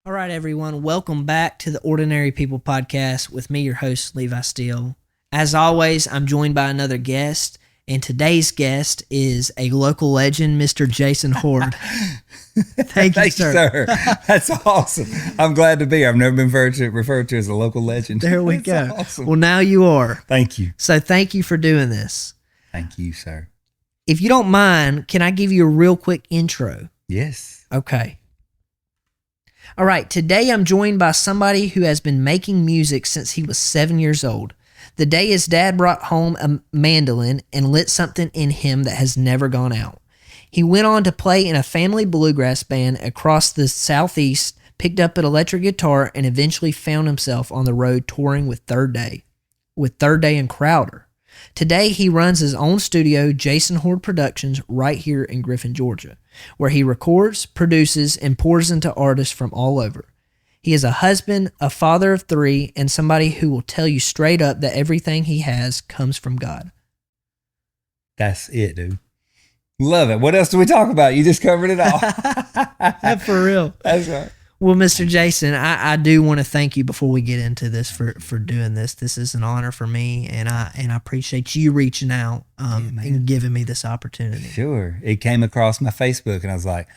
All right, everyone. Welcome back to the Ordinary People podcast with me, your host, Levi Steele. As always, I'm joined by another guest, and today's guest is a local legend, Mr. Jason Hoard. Thank you, sir. That's awesome. I'm glad to be here. I've never been referred to as a local legend. There we That's go. Awesome. Well, now you are. Thank you. So thank you for doing this. Thank you, sir. If you don't mind, can I give you a real quick intro? Yes. Okay. All right, today I'm joined by somebody who has been making music since he was 7 years old. The day his dad brought home a mandolin and lit something in him that has never gone out. He went on to play in a family bluegrass band across the Southeast, picked up an electric guitar, and eventually found himself on the road touring with Third Day and Crowder. Today, he runs his own studio, Jason Hoard Productions, right here in Griffin, Georgia, where he records, produces, and pours into artists from all over. He is a husband, a father of three, and somebody who will tell you straight up that everything he has comes from God. That's it, dude. Love it. What else do we talk about? You just covered it all. For real. That's right. Well, Mr. Jason, I do want to thank you before we get into this for doing this. This is an honor for me, and I appreciate you reaching out and giving me this opportunity. Sure. It came across my Facebook, and I was like,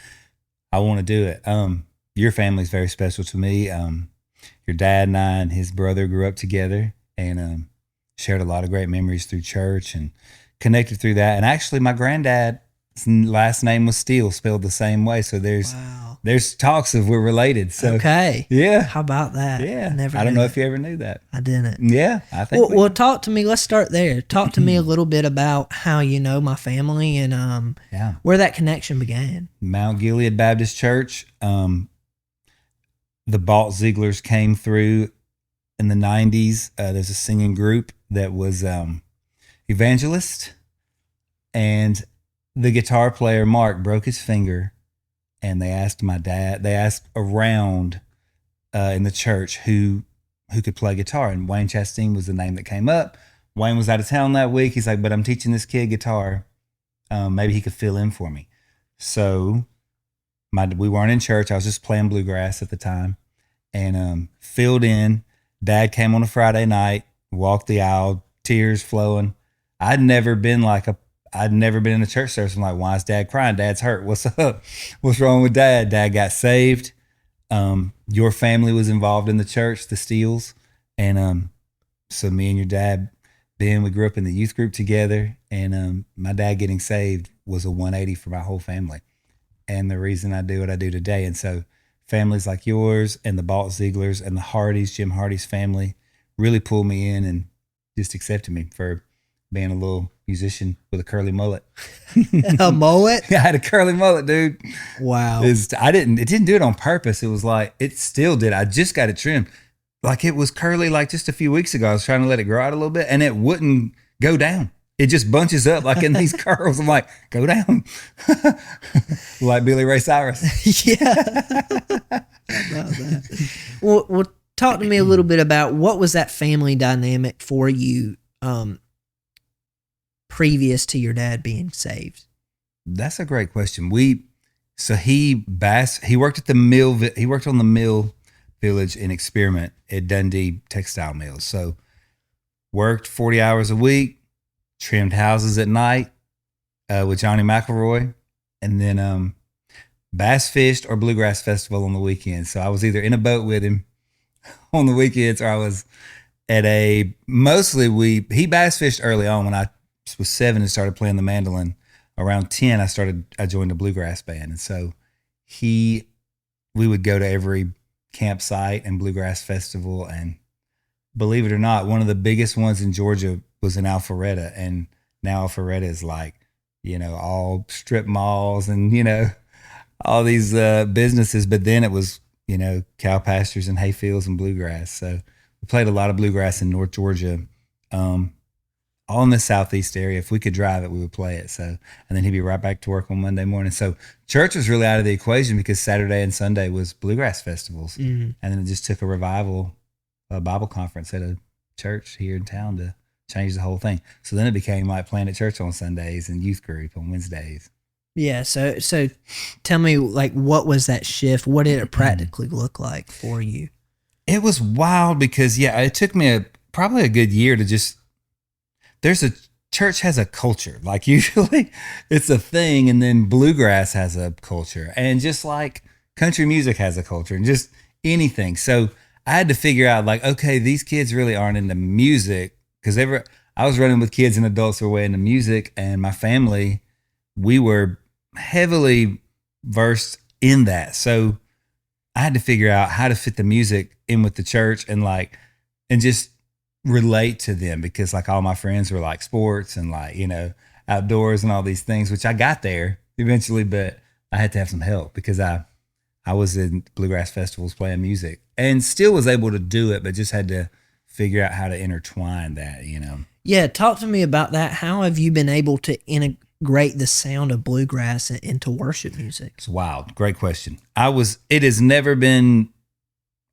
I want to do it. Your family's very special to me. Your dad and I and his brother grew up together and shared a lot of great memories through church and connected through that. And actually, my granddad's last name was Steele, spelled the same way. So there's talks of we're related. So okay, yeah. How about that? Yeah, I don't know if you ever knew that. I didn't. Yeah, I think. Well, talk to me. Let's start there. Talk to me a little bit about how you know my family and where that connection began. Mount Gilead Baptist Church. The Balt Zieglers came through in the 90s. There's a singing group that was evangelist, and the guitar player Mark broke his finger, and they asked around in the church who could play guitar, and Wayne Chastain was the name that came up. Wayne was out of town that week. He's like, but I'm teaching this kid guitar. Maybe he could fill in for me. So we weren't in church. I was just playing bluegrass at the time, and filled in. Dad came on a Friday night, walked the aisle, tears flowing. I'd never been in a church service. I'm like, why is Dad crying? Dad's hurt. What's up? What's wrong with Dad? Dad got saved. Your family was involved in the church, the Steeles. And so me and your dad, Ben, we grew up in the youth group together. And my dad getting saved was a 180 for my whole family. And the reason I do what I do today. And so families like yours and the Balt Zieglers and the Hardys, Jim Hardy's family, really pulled me in and just accepted me for being a little musician with a curly mullet. A mullet? Yeah, I had a curly mullet, dude. Wow. It didn't do it on purpose. It was like, it still did. I just got it trimmed. Like it was curly like just a few weeks ago. I was trying to let it grow out a little bit and it wouldn't go down. It just bunches up like in these curls. I'm like, go down. Like Billy Ray Cyrus. Yeah. How about that? Well, talk to me a little bit about what was that family dynamic for you previous to your dad being saved? That's a great question. He worked at the mill. He worked on the mill village in Experiment at Dundee Textile Mills. So worked 40 hours a week, trimmed houses at night with Johnny McElroy, and then bass fished or bluegrass festival on the weekends. So I was either in a boat with him on the weekends or I was at he bass fished early on when I was 7 and started playing the mandolin. Around 10, I joined a bluegrass band. And so we would go to every campsite and bluegrass festival. And believe it or not, one of the biggest ones in Georgia was in Alpharetta. And now Alpharetta is like, all strip malls and, all these businesses. But then it was, cow pastures and hay fields and bluegrass. So we played a lot of bluegrass in North Georgia. All in the Southeast area. If we could drive it, we would play it. So, and then he'd be right back to work on Monday morning. So church was really out of the equation because Saturday and Sunday was bluegrass festivals. Mm-hmm. And then it just took a Bible conference at a church here in town to change the whole thing. So then it became like playing at church on Sundays and youth group on Wednesdays. Yeah. So tell me, like, what was that shift? What did it practically look like for you? It was wild because it took me probably a good year to just. There's a church has a culture. Like usually, it's a thing, and then bluegrass has a culture, and just like country music has a culture, and just anything. So I had to figure out, like, okay, these kids really aren't into music because I was running with kids and adults who were way into music, and my family, we were heavily versed in that. So I had to figure out how to fit the music in with the church and just relate to them because like all my friends were like sports and like, outdoors and all these things, which I got there eventually, but I had to have some help because I was in bluegrass festivals playing music and still was able to do it, but just had to figure out how to intertwine that. Yeah. Talk to me about that. How have you been able to integrate the sound of bluegrass into worship music? It's wild. Great question. It has never been,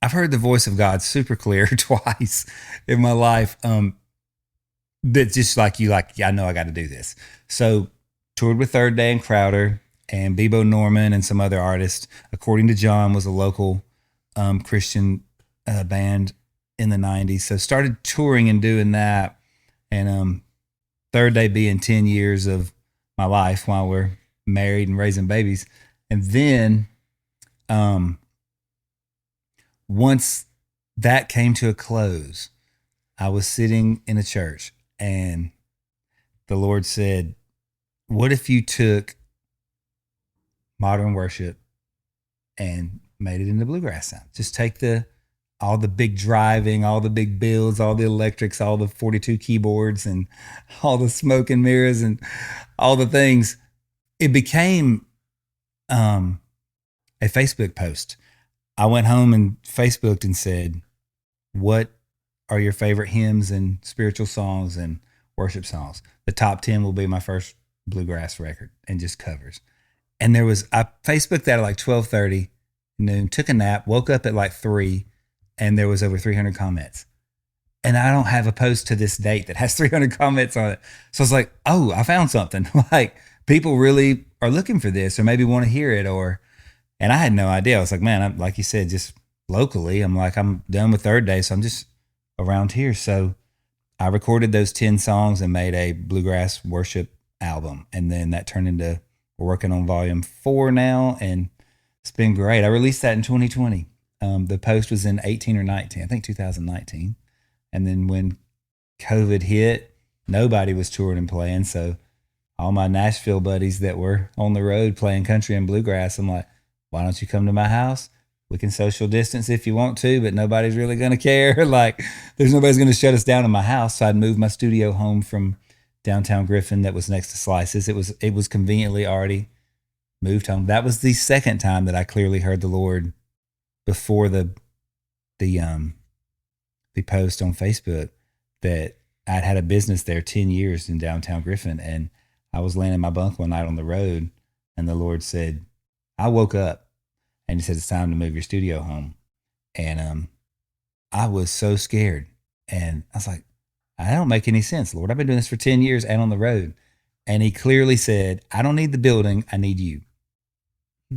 I've heard the voice of God super clear twice in my life. That just like I know I got to do this. So toured with Third Day and Crowder and Bebo Norman and some other artists. According to John, was a local Christian band in the 90s. So started touring and doing that. And Third Day being 10 years of my life while we're married and raising babies. And then once that came to a close, I was sitting in a church and the Lord said, what if you took modern worship and made it into bluegrass sound? Just take all the big driving, all the big builds, all the electrics, all the 42 keyboards and all the smoke and mirrors and all the things. It became a Facebook post. I went home and Facebooked and said, what are your favorite hymns and spiritual songs and worship songs? The top 10 will be my first bluegrass record and just covers. And I Facebooked that at like 12:30 noon, took a nap, woke up at like 3, and there was over 300 comments. And I don't have a post to this date that has 300 comments on it. So I was like, oh, I found something. Like people really are looking for this or maybe want to hear it and I had no idea. I was like, man, I'm like you said, just locally, I'm done with Third Day. So I'm just around here. So I recorded those 10 songs and made a bluegrass worship album. And then that turned into, we're working on volume 4 now. And it's been great. I released that in 2020. The post was in 18 or 19, I think 2019. And then when COVID hit, nobody was touring and playing. So all my Nashville buddies that were on the road playing country and bluegrass, I'm like, why don't you come to my house? We can social distance if you want to, but nobody's really going to care. Like there's nobody's going to shut us down in my house. So I'd moved my studio home from downtown Griffin that was next to Slices. It was conveniently already moved home. That was the second time that I clearly heard the Lord before the post on Facebook that I'd had a business there 10 years in downtown Griffin. And I was laying in my bunk one night on the road and the Lord said, I woke up and he said, it's time to move your studio home. And I was so scared. And I was like, I don't make any sense, Lord. I've been doing this for 10 years and on the road. And he clearly said, I don't need the building. I need you.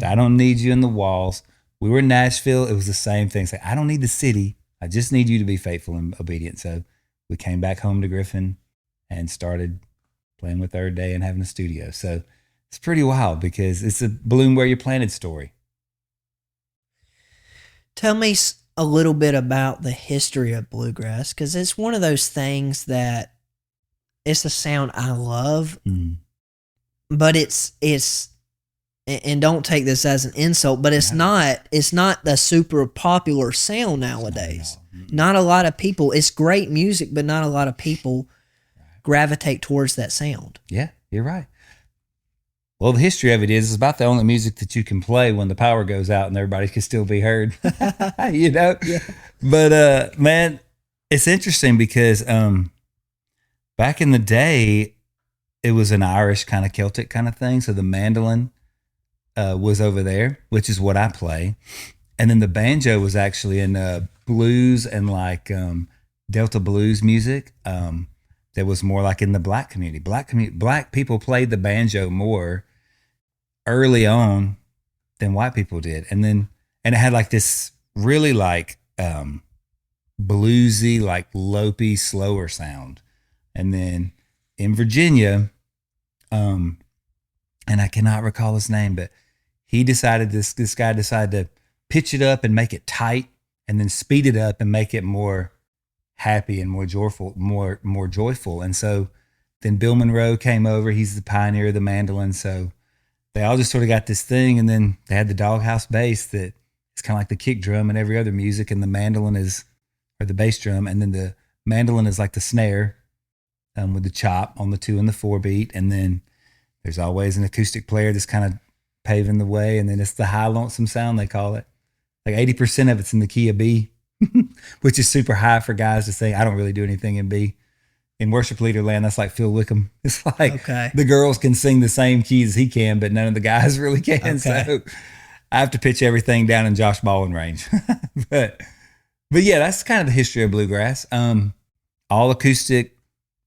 I don't need you in the walls. We were in Nashville. It was the same thing. It's like, I don't need the city. I just need you to be faithful and obedient. So we came back home to Griffin and started playing with Third Day and having a studio. So it's pretty wild because it's a bloom where you planted story. Tell me a little bit about the history of bluegrass because it's one of those things that it's a sound I love, but it's and don't take this as an insult, but it's not the super popular sound nowadays. Not a lot of people. It's great music, but not a lot of people gravitate towards that sound. Yeah, you're right. Well, the history of it is it's about the only music that you can play when the power goes out and everybody can still be heard. Yeah. But man, it's interesting because back in the day, it was an Irish kind of Celtic kind of thing. So the mandolin was over there, which is what I play. And then the banjo was actually in blues and like Delta blues music. That was more like in the black community. Black people played the banjo more early on than white people did. And it had like this really like bluesy, like lopey, slower sound. And then in Virginia, and I cannot recall his name, but this guy decided to pitch it up and make it tight, and then speed it up and make it more happy and more joyful. And so then Bill Monroe came over. He's the pioneer of the mandolin. So they all just sort of got this thing, and then they had the doghouse bass that is kind of like the kick drum and every other music, and the mandolin or the bass drum, and then the mandolin is like the snare with the chop on the 2 and the 4 beat, and then there's always an acoustic player that's kind of paving the way, and then it's the high lonesome sound, they call it. Like 80% of it's in the key of B, which is super high for guys to sing. I don't really do anything in B. In worship leader land, that's like Phil Wickham. It's like the girls can sing the same keys as he can, but none of the guys really can. Okay. So I have to pitch everything down in Josh Baldwin range. but yeah, that's kind of the history of bluegrass. All acoustic,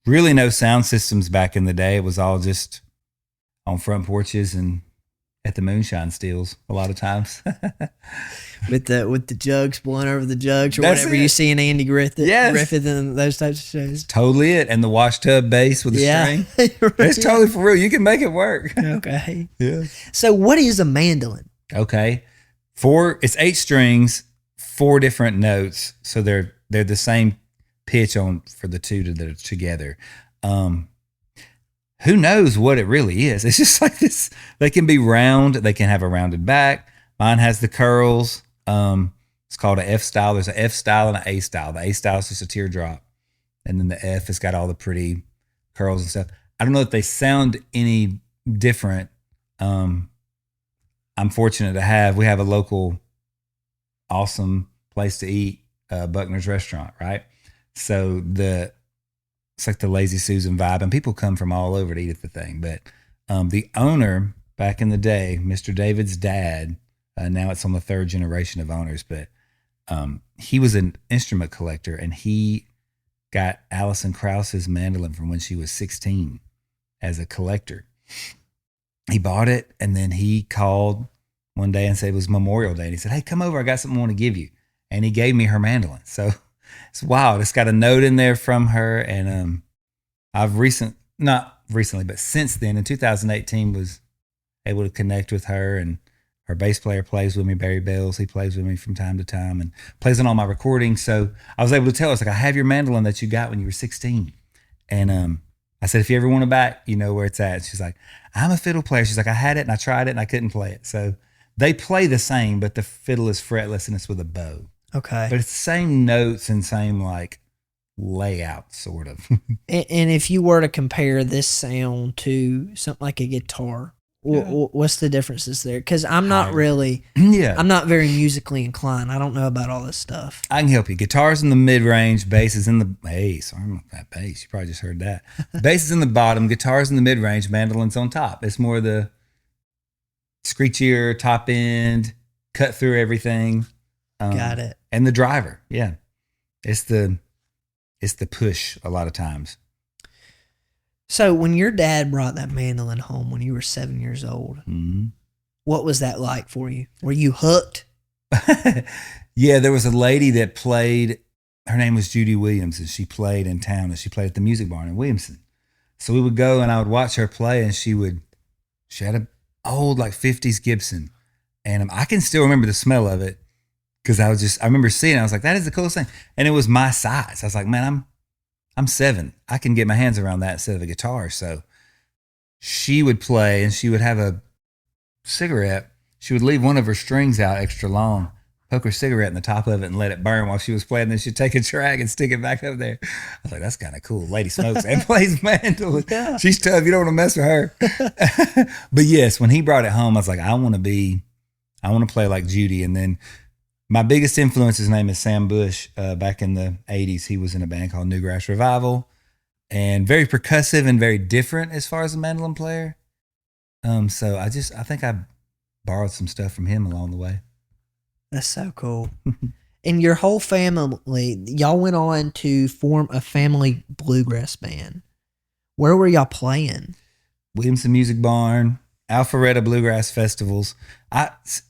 really no sound systems back in the day. It was all just on front porches and at the moonshine stills a lot of times. with the jugs, blowing over the jugs, or that's whatever you see in Andy Griffith, Griffith and those types of shows. It's totally it. And the wash tub bass with the string. It's totally for real. You can make it work. Okay. Yeah. So what is a mandolin? Okay. It's 8 strings, 4 different notes. So they're the same pitch for the 2 that are together. Who knows what it really is? It's just like this. They can be round. They can have a rounded back. Mine has the curls. It's called an F style. There's an F style and an A style. The A style is just a teardrop. And then the F has got all the pretty curls and stuff. I don't know if they sound any different. I'm fortunate we have a local awesome place to eat, Buckner's Restaurant, right? So it's like the Lazy Susan vibe, and people come from all over to eat at the thing. But the owner back in the day, Mr. David's dad, now it's on the 3rd generation of owners, but he was an instrument collector, and he got Alison Krauss's mandolin from when she was 16 as a collector. He bought it, and then he called one day and said it was Memorial Day, and he said, "Hey, come over, I got something I want to give you." And he gave me her mandolin. So it's wild. It's got a note in there from her, and not recently, but since then, in 2018, was able to connect with her, and her bass player plays with me, Barry Bells. He plays with me from time to time and plays on all my recordings. So I was able to tell her, I was like, "I have your mandolin that you got when you were 16. And I said, "If you ever want it back, you know where it's at." She's like, "I'm a fiddle player." She's like, "I had it and I tried it and I couldn't play it." So they play the same, but the fiddle is fretless and it's with a bow. Okay. But it's the same notes and same like layout, sort of. And if you were to compare this sound to something like a guitar, what's the differences there? Because I'm not really, I'm not very musically inclined. I don't know about all this stuff. I can help you. Guitar's in the mid-range, bass is in the, sorry about that bass. You probably just heard that. Bass is in the bottom, guitar's in the mid-range, mandolin's on top. It's more the screechier top end, cut through everything. Got it. And the driver, yeah. It's the push a lot of times. So when your dad brought that mandolin home when you were 7 years old, what was that like for you? Were you hooked? Yeah, there was a lady that played, her name was Judy Williams, and she played in town, and she played at the Music Barn in Williamson. So we would go and I would watch her play, and she had an old like 50s Gibson, and I can still remember the smell of it. Because I remember seeing it. I was like, that is the coolest thing. And it was my size. I was like, man, I'm 7. I can get my hands around that instead of a guitar. So she would play, and she would have a cigarette. She would leave one of her strings out extra long, poke her cigarette in the top of it and let it burn while she was playing. Then she'd take a track and stick it back up there. I was like, that's kind of cool. Lady smokes and plays mandolin. Yeah. She's tough. You don't want to mess with her. But yes, when he brought it home, I was like, I want to play like Judy. And then my biggest influence, his name is Sam Bush. Back in the 80s, he was in a band called Newgrass Revival, and very percussive and very different as far as a mandolin player. So I think I borrowed some stuff from him along the way. That's so cool. And your whole family, y'all went on to form a family bluegrass band. Where were y'all playing? Williamson Music Barn, Alpharetta Bluegrass festivals.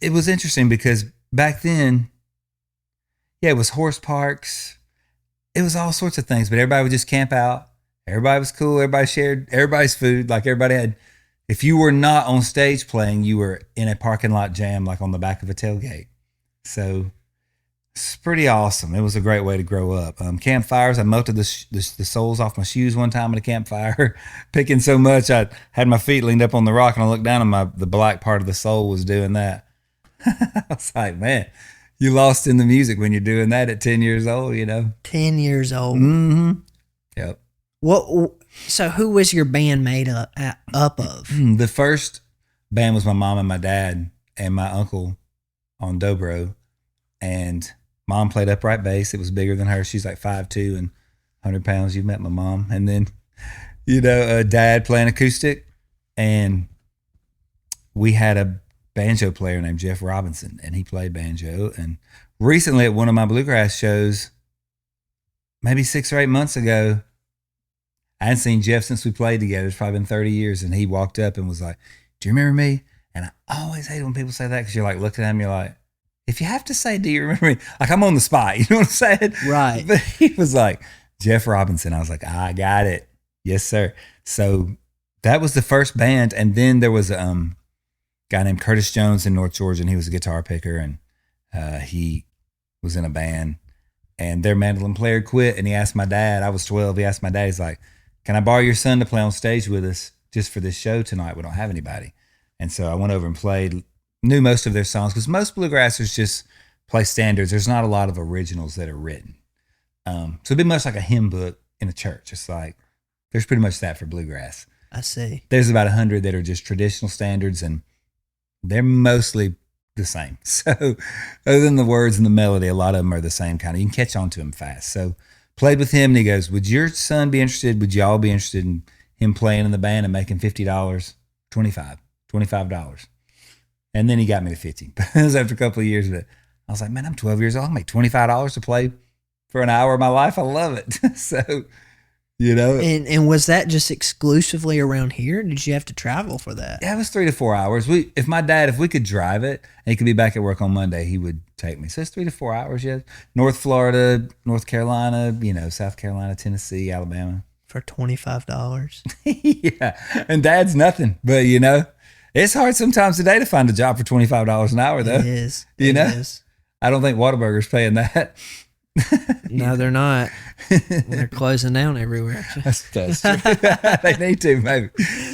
It was interesting because back then, yeah, it was horse parks. It was all sorts of things, but everybody would just camp out. Everybody was cool. Everybody shared everybody's food. Like everybody had, if you were not on stage playing, you were in a parking lot jam, like on the back of a tailgate. So it's pretty awesome. It was a great way to grow up. Campfires, I melted the soles off my shoes one time at a campfire, picking so much I had my feet leaned up on the rock, and I looked down and the black part of the sole was doing that. I was like, man, you lost in the music when you're doing that at 10 years old, 10 years old. Mm-hmm. Yep. So who was your band made up of? The first band was my mom and my dad and my uncle on dobro, and mom played upright bass. It was bigger than her. She's like 5'2" and 100 pounds. You've met my mom. And then, dad playing acoustic, and we had a banjo player named Jeff Robinson, and he played banjo. And recently at one of my bluegrass shows, maybe 6 or 8 months ago, I hadn't seen Jeff since we played together. It's probably been 30 years. And he walked up and was like, "Do you remember me?" And I always hate when people say that, because you're like looking at him, you're like, if you have to say, "Do you remember me?" Like, I'm on the spot. You know what I'm saying? Right. But he was like, "Jeff Robinson." I was like, "I got it. Yes, sir." So that was the first band. And then there was a guy named Curtis Jones in North Georgia, and he was a guitar picker, and he was in a band, and their mandolin player quit, and he asked my dad, I was 12, he asked my dad, he's like, "Can I borrow your son to play on stage with us just for this show tonight? We don't have anybody." And so I went over and played, knew most of their songs, because most bluegrassers just play standards. There's not a lot of originals that are written. So it'd be much like a hymn book in a church. It's like, there's pretty much that for bluegrass. I see. There's about 100 that are just traditional standards, and they're mostly the same. So other than the words and the melody, a lot of them are the same kind of, you can catch on to them fast. So played with him, and he goes, "Would your son be interested? Would y'all be interested in him playing in the band and making $50, $25? And then he got me to 50. It was after a couple of years, but I was like, man, I'm 12 years old. I make $25 to play for an hour of my life. I love it. So, And was that just exclusively around here? Did you have to travel for that? Yeah, it was 3 to 4 hours. If we could drive it and he could be back at work on Monday, he would take me. So it's 3 to 4 hours, yeah. North Florida, North Carolina, South Carolina, Tennessee, Alabama. For $25. Yeah. And Dad's nothing, but it's hard sometimes today to find a job for $25 an hour, though. It is. It is. I don't think Whataburger's paying that. No, they're not. They're closing down everywhere. That's true. They need to, maybe.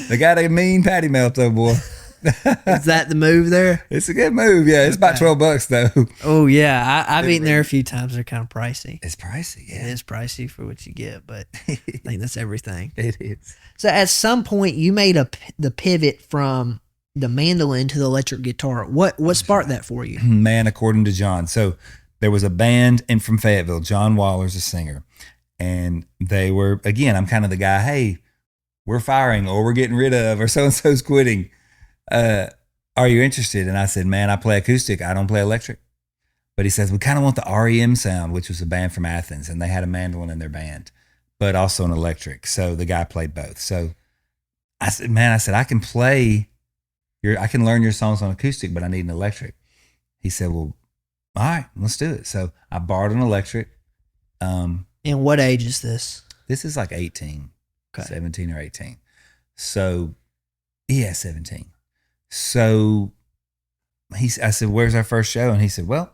They got a mean patty melt, though, boy. Is that the move there? It's a good move, yeah. It's about $12, though. Oh, yeah. I've eaten there a few times. They're kind of pricey. It's pricey, yeah. It is pricey for what you get, but I think that's everything. It is. So at some point, you made the pivot from the mandolin to the electric guitar. What sparked that for you? Man, according to John. So there was a band from Fayetteville. John Waller's a singer. And they were, again, I'm kind of the guy, hey, we're firing, or we're getting rid of, or so-and-so's quitting. Are you interested? And I said, man, I play acoustic. I don't play electric. But he says, we kind of want the REM sound, which was a band from Athens, and they had a mandolin in their band, but also an electric. So the guy played both. So I said, man, I can I can learn your songs on acoustic, but I need an electric. He said, well, all right, let's do it. So I borrowed an electric. And what age is this? This is like 18, okay. 17 or 18. So, yeah, 17. So I said, where's our first show? And he said, well,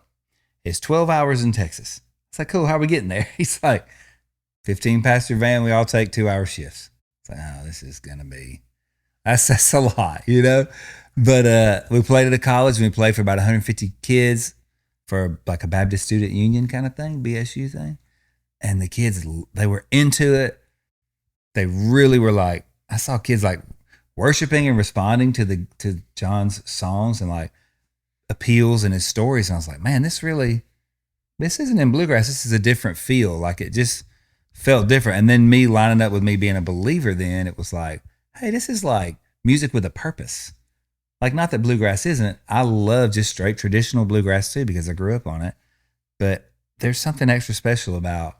it's 12 hours in Texas. It's like, cool, how are we getting there? He's like, 15 passenger van, we all take 2-hour shifts. It's like, oh, this is going to be, that's a lot, But we played at a college, and we played for about 150 kids for like a Baptist Student Union kind of thing, BSU thing. And the kids, they were into it. They really were like, I saw kids like worshiping and responding to John's songs and like appeals and his stories. And I was like, man, this isn't in bluegrass. This is a different feel. Like, it just felt different. And then me lining up with me being a believer, then it was like, hey, this is like music with a purpose. Like, not that bluegrass isn't. I love just straight traditional bluegrass too, because I grew up on it. But there's something extra special about,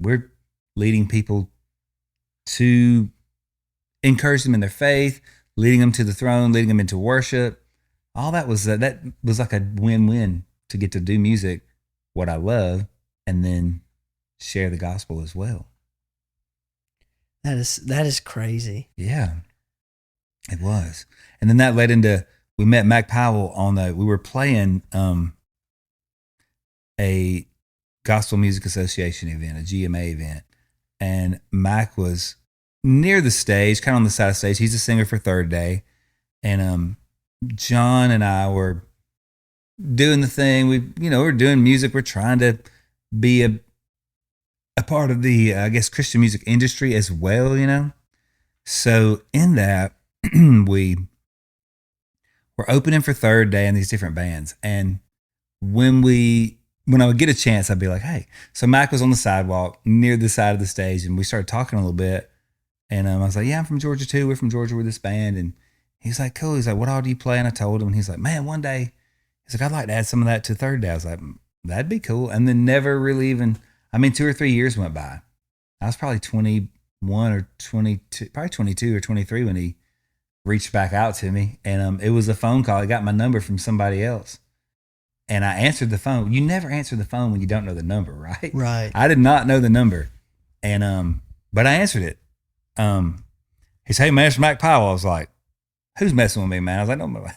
we're leading people to encourage them in their faith, leading them to the throne, leading them into worship. All that was like a win-win to get to do music, what I love, and then share the gospel as well. That is crazy. Yeah, it was. And then that led into, we met Mac Powell we were playing a Gospel Music Association event, a GMA event. And Mac was near the stage, kind of on the side of the stage. He's a singer for Third Day. And John and I were doing the thing. We're doing music. We're trying to be a part of the, I guess, Christian music industry as well, So in that, we were opening for Third Day and these different bands. And when I would get a chance, I'd be like, hey. So Mac was on the sidewalk near the side of the stage, and we started talking a little bit. And I was like, yeah, I'm from Georgia too. We're from Georgia. We're this band. And he's like, cool. He's like, what all do you play? And I told him, and he's like, man, one day, he's like, I'd like to add some of that to Third Day. I was like, that'd be cool. And then never really 2 or 3 years went by. I was probably 21 or 22, probably 22 or 23 when he reached back out to me. And it was a phone call. I got my number from somebody else. And I answered the phone. You never answer the phone when you don't know the number, right? Right. I did not know the number. And but I answered it. He said, hey man, it's Mac Powell. I was like, who's messing with me, man? I was like, no,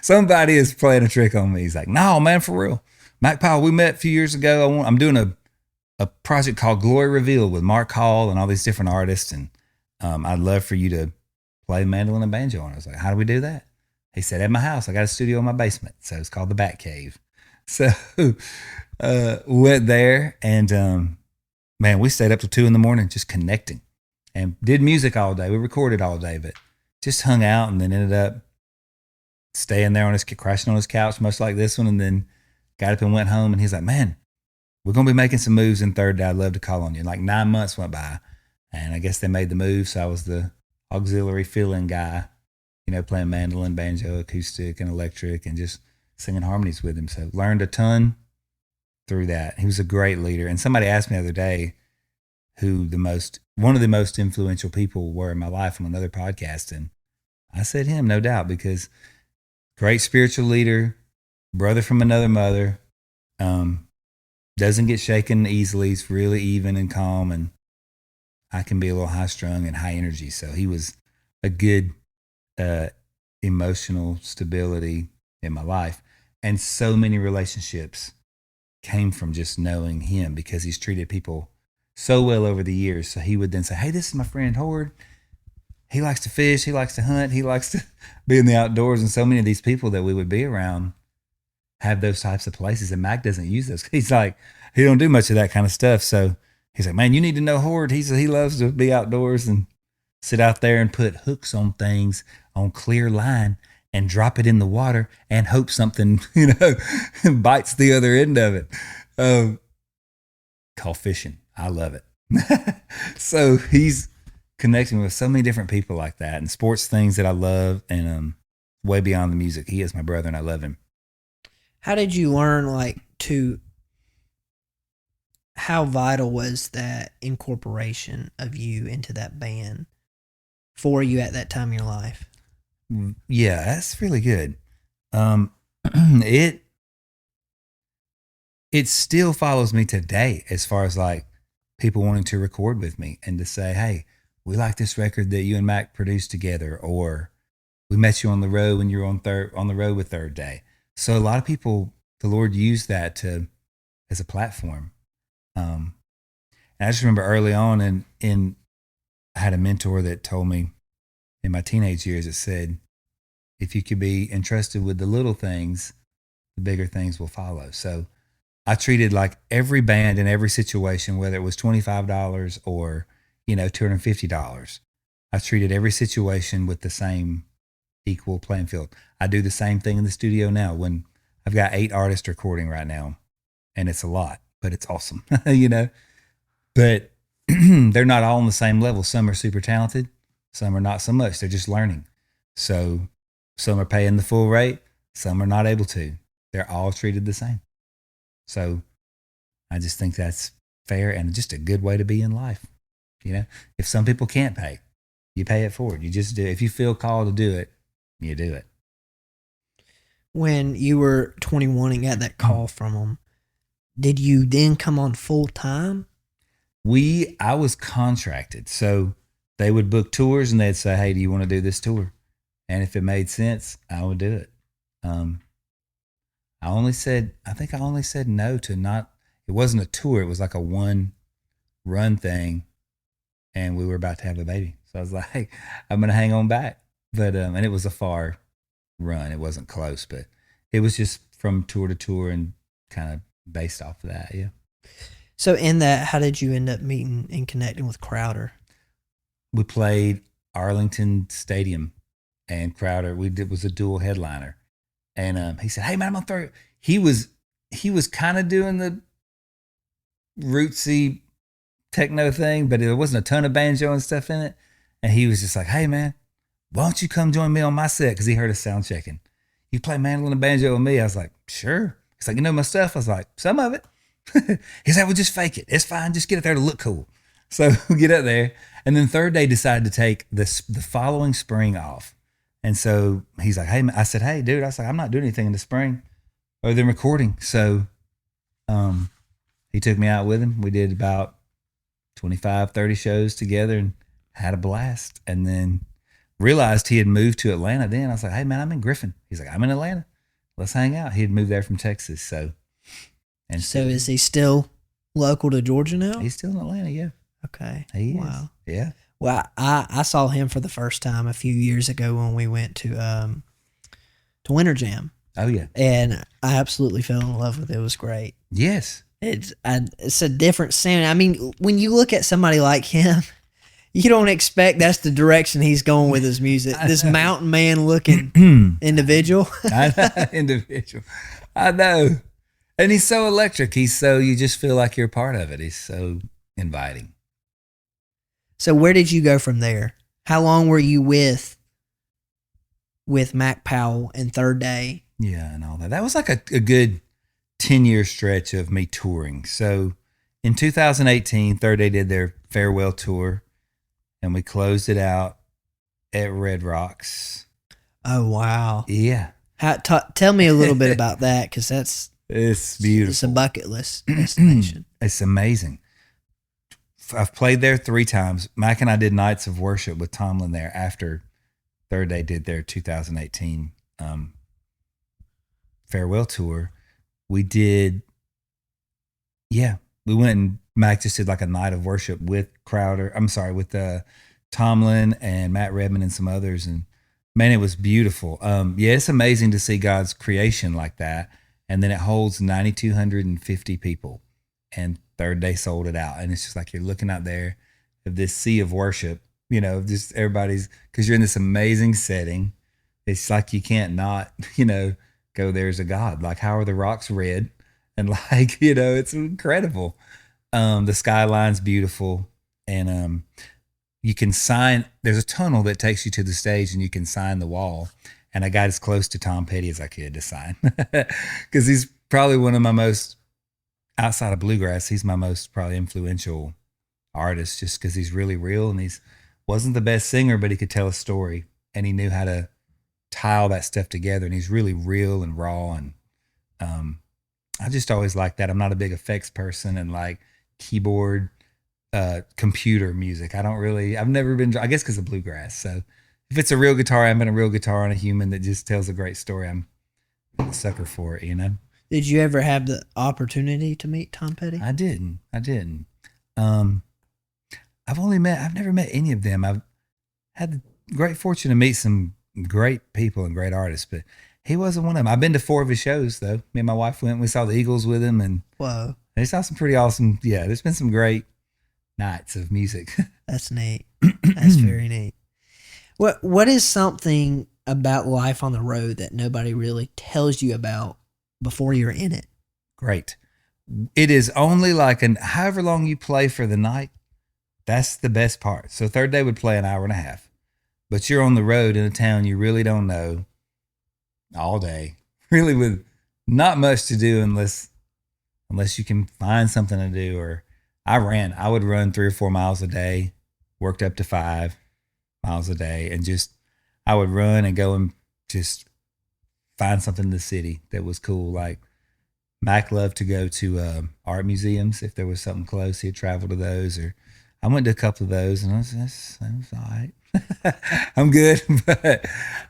somebody is playing a trick on me. He's like, no, man, for real. Mac Powell, we met a few years ago. I'm doing a project called Glory Revealed with Mark Hall and all these different artists. And I'd love for you to play mandolin and banjo. And I was like, how do we do that? He said, at my house. I got a studio in my basement. So it's called the Bat Cave. So went there and man, we stayed up till 2 a.m. just connecting and did music all day. We recorded all day, but just hung out and then ended up staying there crashing on his couch, much like this one. And then got up and went home, and he's like, man, we're going to be making some moves in Third Day. I'd love to call on you. And like 9 months went by, and I guess they made the move. So I was the auxiliary fill-in guy, playing mandolin, banjo, acoustic, and electric, and just singing harmonies with him. So learned a ton through that. He was a great leader. And somebody asked me the other day who one of the most influential people were in my life on another podcast. And I said him, no doubt, because great spiritual leader, brother from another mother, doesn't get shaken easily. He's really even and calm, and I can be a little high strung and high energy. So he was a good emotional stability in my life. And so many relationships came from just knowing him, because he's treated people so well over the years. So he would then say, hey, this is my friend Hoard. He likes to fish. He likes to hunt. He likes to be in the outdoors. And so many of these people that we would be around have those types of places. And Mac doesn't use those. He's like, he don't do much of that kind of stuff. So he's like, man, you need to know Hoard. He loves to be outdoors and sit out there and put hooks on things on clear line and drop it in the water and hope something, bites the other end of it. Called fishing. I love it. So he's connecting with so many different people like that, and sports things that I love, and way beyond the music. He is my brother, and I love him. How did you learn, how vital was that incorporation of you into that band for you at that time in your life? Yeah, that's really good. It still follows me today, as far as people wanting to record with me and to say, hey, we like this record that you and Mac produced together, or we met you on the road when you were on the road with Third Day. So a lot of people, the Lord used that as a platform. And I just remember early on I had a mentor that told me in my teenage years, it said, if you could be entrusted with the little things, the bigger things will follow. So I treated every band in every situation, whether it was $25 or, $250. I treated every situation with the same equal playing field. I do the same thing in the studio now when I've got 8 artists recording right now, and it's a lot, but it's awesome, but they're not all on the same level. Some are super talented. Some are not so much. They're just learning. So some are paying the full rate. Some are not able to. They're all treated the same. So I just think that's fair and just a good way to be in life. If some people can't pay, You pay it forward. You just do it. If you feel called to do it, you do it. When you were 21 and got that call from them, did you then come on full time? I was contracted. So they would book tours and they'd say, hey, do you want to do this tour? And if it made sense, I would do it. I think I only said no to not, it wasn't a tour. It was like a one run thing. And we were about to have a baby. So I was like, hey, I'm going to hang on back. But, and it was a far run. It wasn't close, but it was just from tour to tour and kind of based off of that. Yeah. So in that, how did you end up meeting and connecting with Crowder? We played Arlington Stadium, and Crowder, was a dual headliner. And he said, hey man, I'm gonna throw. He was kind of doing the rootsy techno thing, but there wasn't a ton of banjo and stuff in it. And he was just like, hey man, why don't you come join me on my set? Because he heard us sound checking. You play mandolin and banjo with me? I was like, sure. He's like, you know my stuff? I was like, some of it. He's like, well, just fake it. It's fine. Just get it there to look cool. So we get up there. And then third day decided to take the following spring off. And so he's like, hey, I said, hey, dude, I was like, I'm not doing anything in the spring other than recording. So he took me out with him. We did about 25, 30 shows together and had a blast. And then realized he had moved to Atlanta then. I was like, hey, man, I'm in Griffin. He's like, I'm in Atlanta. Let's hang out. He had moved there from Texas. So is he still local to Georgia now? He's still in Atlanta, yeah. Okay. He wow. is. Yeah. Well, I saw him for the first time a few years ago when we went to Winter Jam. Oh yeah. And I absolutely fell in love with it. It was great. Yes. It's a different sound. I mean, when you look at somebody like him, you don't expect that's the direction he's going with his music. This mountain man looking individual. Individual. I know. And he's so electric. You just feel like you're a part of it. He's so inviting. So where did you go from there? How long were you with Mac Powell and Third Day? Yeah, and all that. That was like a good 10-year stretch of me touring. So in 2018, Third Day did their farewell tour, and we closed it out at Red Rocks. Oh, wow. Yeah. Tell me a little bit about that, because it's beautiful. It's a bucket list destination. It's amazing. I've played there 3 times. Mac and I did nights of worship with Tomlin there after Third Day did their 2018 farewell tour. We went and Mac just did like a night of worship with with Tomlin and Matt Redman and some others. And man, it was beautiful. It's amazing to see God's creation like that. And then it holds 9,250 people, and Third Day sold it out. And it's just like you're looking out there of this sea of worship, just everybody's, because you're in this amazing setting. It's like you can't not, go, there's a God. Like, how are the rocks red? And like, it's incredible. The skyline's beautiful. And you can sign, there's a tunnel that takes you to the stage and you can sign the wall. And I got as close to Tom Petty as I could to sign, because he's probably one of my most, outside of bluegrass, he's my most probably influential artist, just because he's really real, and wasn't the best singer, but he could tell a story, and he knew how to tie all that stuff together, and he's really real and raw. And I just always liked that. I'm not a big effects person and like keyboard, computer music. I've never been, I guess because of bluegrass. So if it's a real guitar, I'm in a real guitar and a human that just tells a great story, I'm a sucker for it, Did you ever have the opportunity to meet Tom Petty? I didn't. I've never met any of them. I've had the great fortune to meet some great people and great artists, but he wasn't one of them. I've been to 4 of his shows though. Me and my wife went, we saw the Eagles with him, and whoa, they saw some pretty awesome. Yeah, there's been some great nights of music. That's neat. That's very neat. What is something about life on the road that nobody really tells you about before you're in it? Great. It is only like however long you play for the night, that's the best part. So Third Day would play an hour and a half, but you're on the road in a town you really don't know all day, really, with not much to do unless you can find something to do. Or I would run 3 or 4 miles a day, worked up to 5, miles a day, and just I would run and go and just find something in the city that was cool. Like Mac loved to go to art museums if there was something close. He'd travel to those, or I went to a couple of those, and I was all right. I'm good, but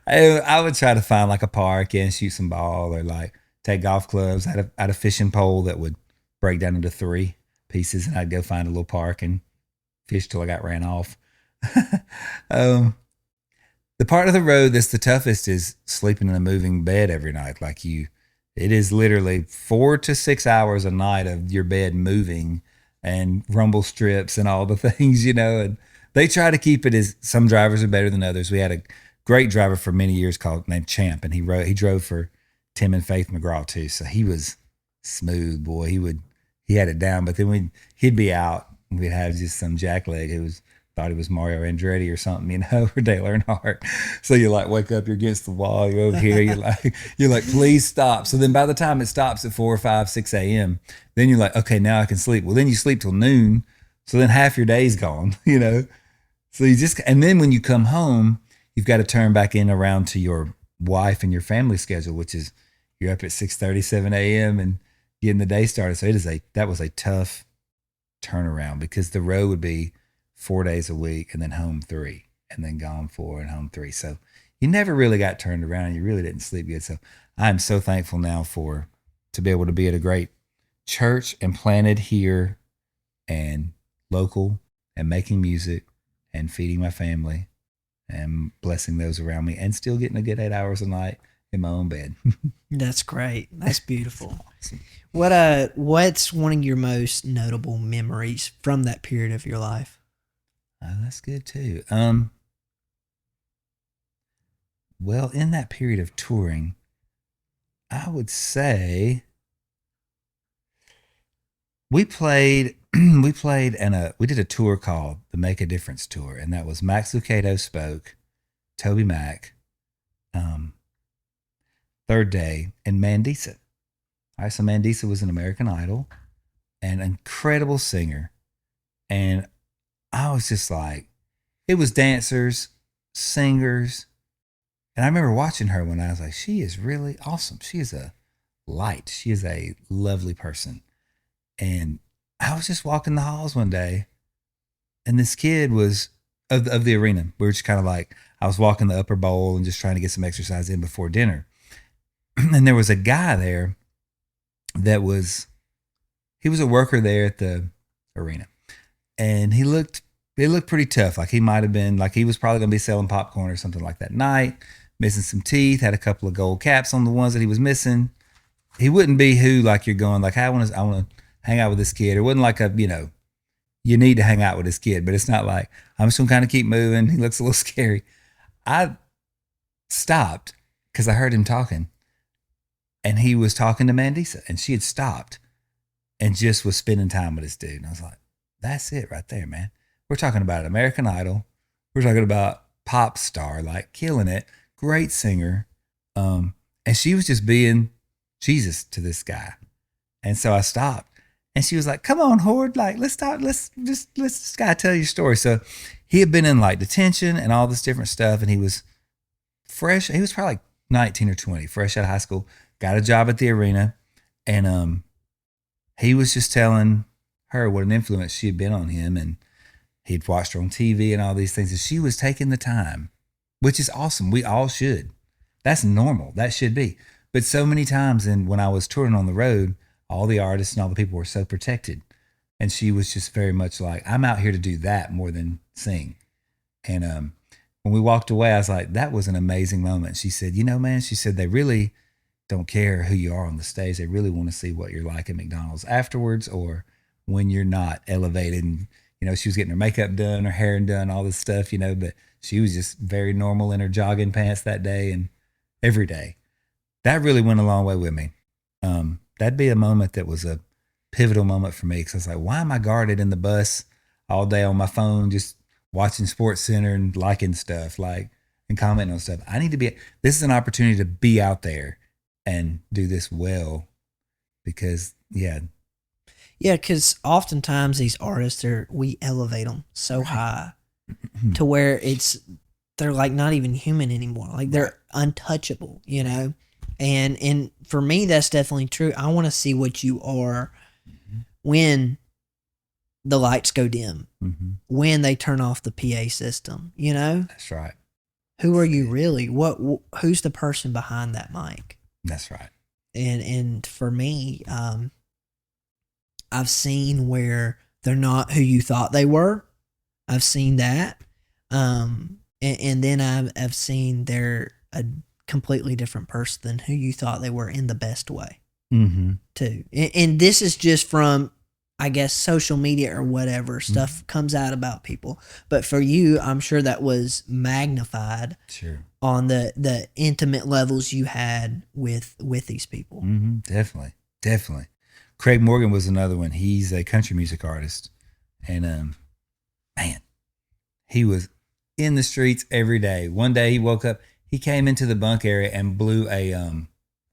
I would try to find like a park and shoot some ball, or like take golf clubs. I had a fishing pole that would break down into 3 pieces, and I'd go find a little park and fish till I got ran off. um, the part of the road that's the toughest is sleeping in a moving bed every night. Like it is literally 4 to 6 hours a night of your bed moving and rumble strips and all the things, and they try to keep it as some drivers are better than others. We had a great driver for many years named Champ, and he drove for Tim and Faith McGraw too. So he was smooth, boy. He had it down, but then he'd be out and we'd have just some jackleg who thought he was Mario Andretti or something, or Dale Earnhardt. So you like wake up, you're against the wall, you're over here, you're like, please stop. So then by the time it stops at 4 or 5, 6 a.m., then you're like, okay, now I can sleep. Well, then you sleep till noon. So then half your day's gone, So and then when you come home, you've got to turn back in around to your wife and your family schedule, which is you're up at 6:30, 7 a.m. and getting the day started. So that was a tough turnaround, because the road would be 4 days a week and then home 3 and then gone 4 and home 3. So you never really got turned around, and you really didn't sleep good. So I'm so thankful now to be able to be at a great church and planted here and local and making music and feeding my family and blessing those around me and still getting a good 8 hours a night in my own bed. That's great. That's beautiful. Awesome. What's one of your most notable memories from that period of your life? Oh, that's good too. Well, in that period of touring, I would say we played and we did a tour called the Make a Difference Tour, and that was Max Lucado spoke, Toby Mac, third day, and Mandisa. All right, so Mandisa was an American Idol, an incredible singer, and I was just like, it was dancers, singers, and I remember watching her when I was like, she is really awesome. She is a light. She is a lovely person. And I was just walking the halls one day, and this kid was of the arena. We were just kind of like, I was walking the upper bowl and just trying to get some exercise in before dinner. And there was a guy there he was a worker there at the arena. And it looked pretty tough. Like he might have been, like he was probably going to be selling popcorn or something like that night, missing some teeth, had a couple of gold caps on the ones that he was missing. He wouldn't be who, like you're going like, I want to hang out with this kid. It wasn't like you need to hang out with this kid, but it's not like, I'm just going to kind of keep moving. He looks a little scary. I stopped because I heard him talking, and he was talking to Mandisa, and she had stopped and just was spending time with this dude. And I was like, that's it right there, man. We're talking about American Idol. We're talking about pop star, like killing it. Great singer. And she was just being Jesus to this guy. And so I stopped, and she was like, come on, Hoard. Like, let's talk. Let's this guy tell your story. So he had been in like detention and all this different stuff. And he was fresh. He was probably like 19 or 20, fresh out of high school, got a job at the arena. And, he was just telling her what an influence she had been on him, and he'd watched her on TV and all these things. And she was taking the time, which is awesome. We all should. That's normal. That should be. But so many times, and when I was touring on the road, all the artists and all the people were so protected. And she was just very much like, I'm out here to do that more than sing. And when we walked away, I was like, that was an amazing moment. She said, man, she said, they really don't care who you are on the stage. They really want to see what you're like at McDonald's afterwards, or when you're not elevated. And, she was getting her makeup done, her hair done, all this stuff, but she was just very normal in her jogging pants that day and every day. That really went a long way with me. That'd be a moment that was a pivotal moment for me, because I was like, why am I guarded in the bus all day on my phone, just watching Sports Center and liking stuff, and commenting on stuff? I need to this is an opportunity to be out there and do this well, because because oftentimes these artists we elevate them so high to where it's they're like not even human anymore. Like they're untouchable, you know? And for me, that's definitely true. I want to see what you are when the lights go dim, when they turn off the PA system, you know? That's right. Who are you really? Who's the person behind that mic? That's right. And for me, I've seen where they're not who you thought they were. I've seen that. And then I've seen they're a completely different person than who you thought they were in the best way, too. And this is just from, I guess, social media or whatever stuff comes out about people. But for you, I'm sure that was magnified on the intimate levels you had with these people. Definitely. Craig Morgan was another one. He's a country music artist. And, man, he was in the streets every day. One day he woke up, he came into the bunk area and blew a,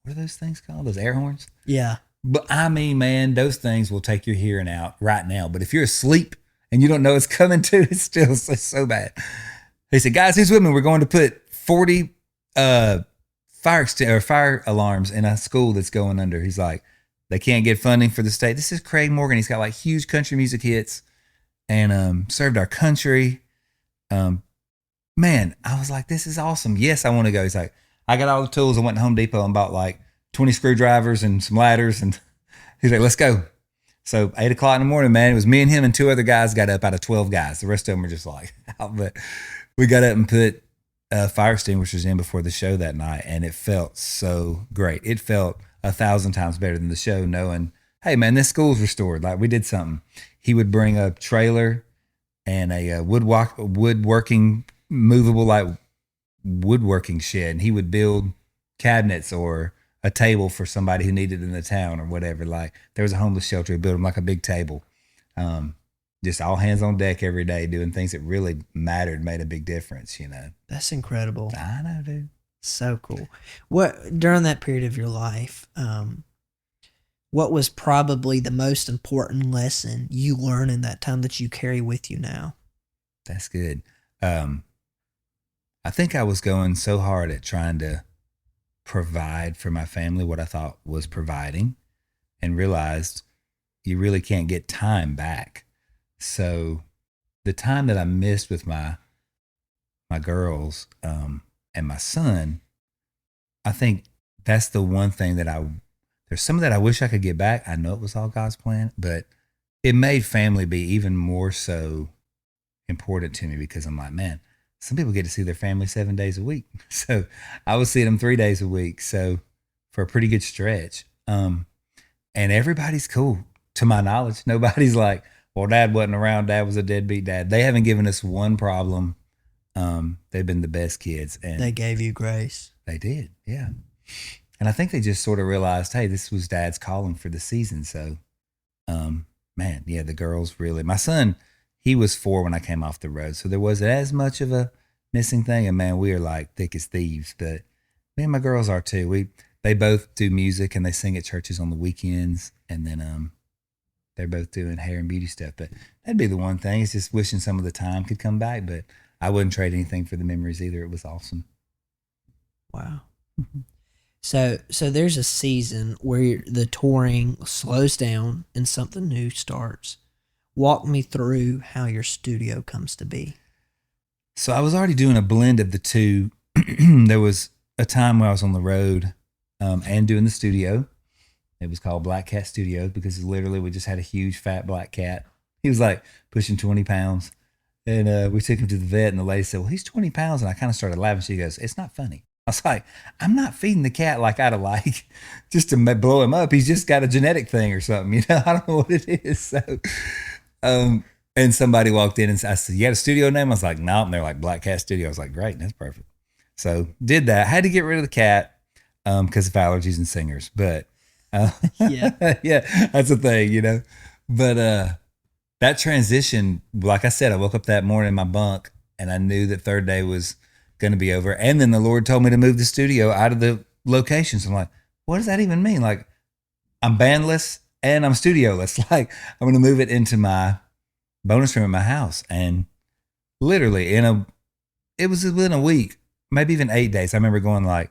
what are those things called? Those air horns? Yeah. But I mean, man, those things will take your hearing out right now. But if you're asleep and you don't know it's coming to, it's so bad. He said, guys, who's with me? We're going to put 40 fire alarms in a school that's going under. He's like, they can't get funding for the state. This is Craig Morgan. He's got like huge country music hits and served our country. Man, I was like, this is awesome. Yes, I want to go. He's like, I got all the tools. I went to Home Depot and bought like 20 screwdrivers and some ladders. And he's like, let's go. So 8:00 in the morning, man, it was me and him and 2 other guys got up out of 12 guys. The rest of them were just like out. But we got up and put fire extinguishers in before the show that night. And it felt so great. It felt 1,000 times better than the show, knowing, hey, man, this school's restored. Like we did something. He would bring a trailer and a woodworking, movable, like woodworking shed. And he would build cabinets or a table for somebody who needed it in the town or whatever. Like there was a homeless shelter. He built them like a big table. Just all hands on deck every day doing things that really mattered, made a big difference, you know. That's incredible. I know, dude. So cool. What, during that period of your life, what was probably the most important lesson you learned in that time that you carry with you now? That's good. I think I was going so hard at trying to provide for my family what I thought was providing, and realized you really can't get time back. So the time that I missed with my girls and my son, I think that's the one thing that there's some of that I wish I could get back. I know it was all God's plan, but it made family be even more so important to me, because I'm like, man, some people get to see their family 7 days a week. So I was seeing them 3 days a week. So for a pretty good stretch. And everybody's cool to my knowledge. Nobody's like, well, dad wasn't around. Dad was a deadbeat dad. They haven't given us one problem. They've been the best kids. And they gave you grace. They did. Yeah. And I think they just sort of realized, hey, this was dad's calling for the season. So, man, yeah, the girls really, my son, he was 4 when I came off the road. So there wasn't as much of a missing thing. And man, we are like thick as thieves, but me and my girls are too. They both do music and they sing at churches on the weekends. And then, they're both doing hair and beauty stuff, but that'd be the one thing. It's just wishing some of the time could come back, but I wouldn't trade anything for the memories either. It was awesome. Wow. So there's a season where the touring slows down and something new starts. Walk me through how your studio comes to be. So I was already doing a blend of the two. There was a time where I was on the road and doing the studio. It was called Black Cat Studios because literally we just had a huge fat black cat. He was like pushing 20 pounds. And we took him to the vet, and the lady said, well, he's 20 pounds. And I kind of started laughing. She goes, it's not funny. I was like, I'm not feeding the cat like out of like just to blow him up. He's just got a genetic thing or something. You know, I don't know what it is. So, and somebody walked in and I said, you got a studio name? I was like, no. And they're like, Black Cat Studio. I was like, great. That's perfect. So did that. Had to get rid of the cat because of allergies and singers. But yeah, that's the thing, you know. But that transition, like I said, I woke up that morning in my bunk and I knew that third day was going to be over. And then the Lord told me to move the studio out of the location. So I'm like, what does that even mean? Like, I'm bandless and I'm studioless. Like, I'm going to move it into my bonus room in my house. And literally in it was within a week, maybe even 8 days. I remember going like,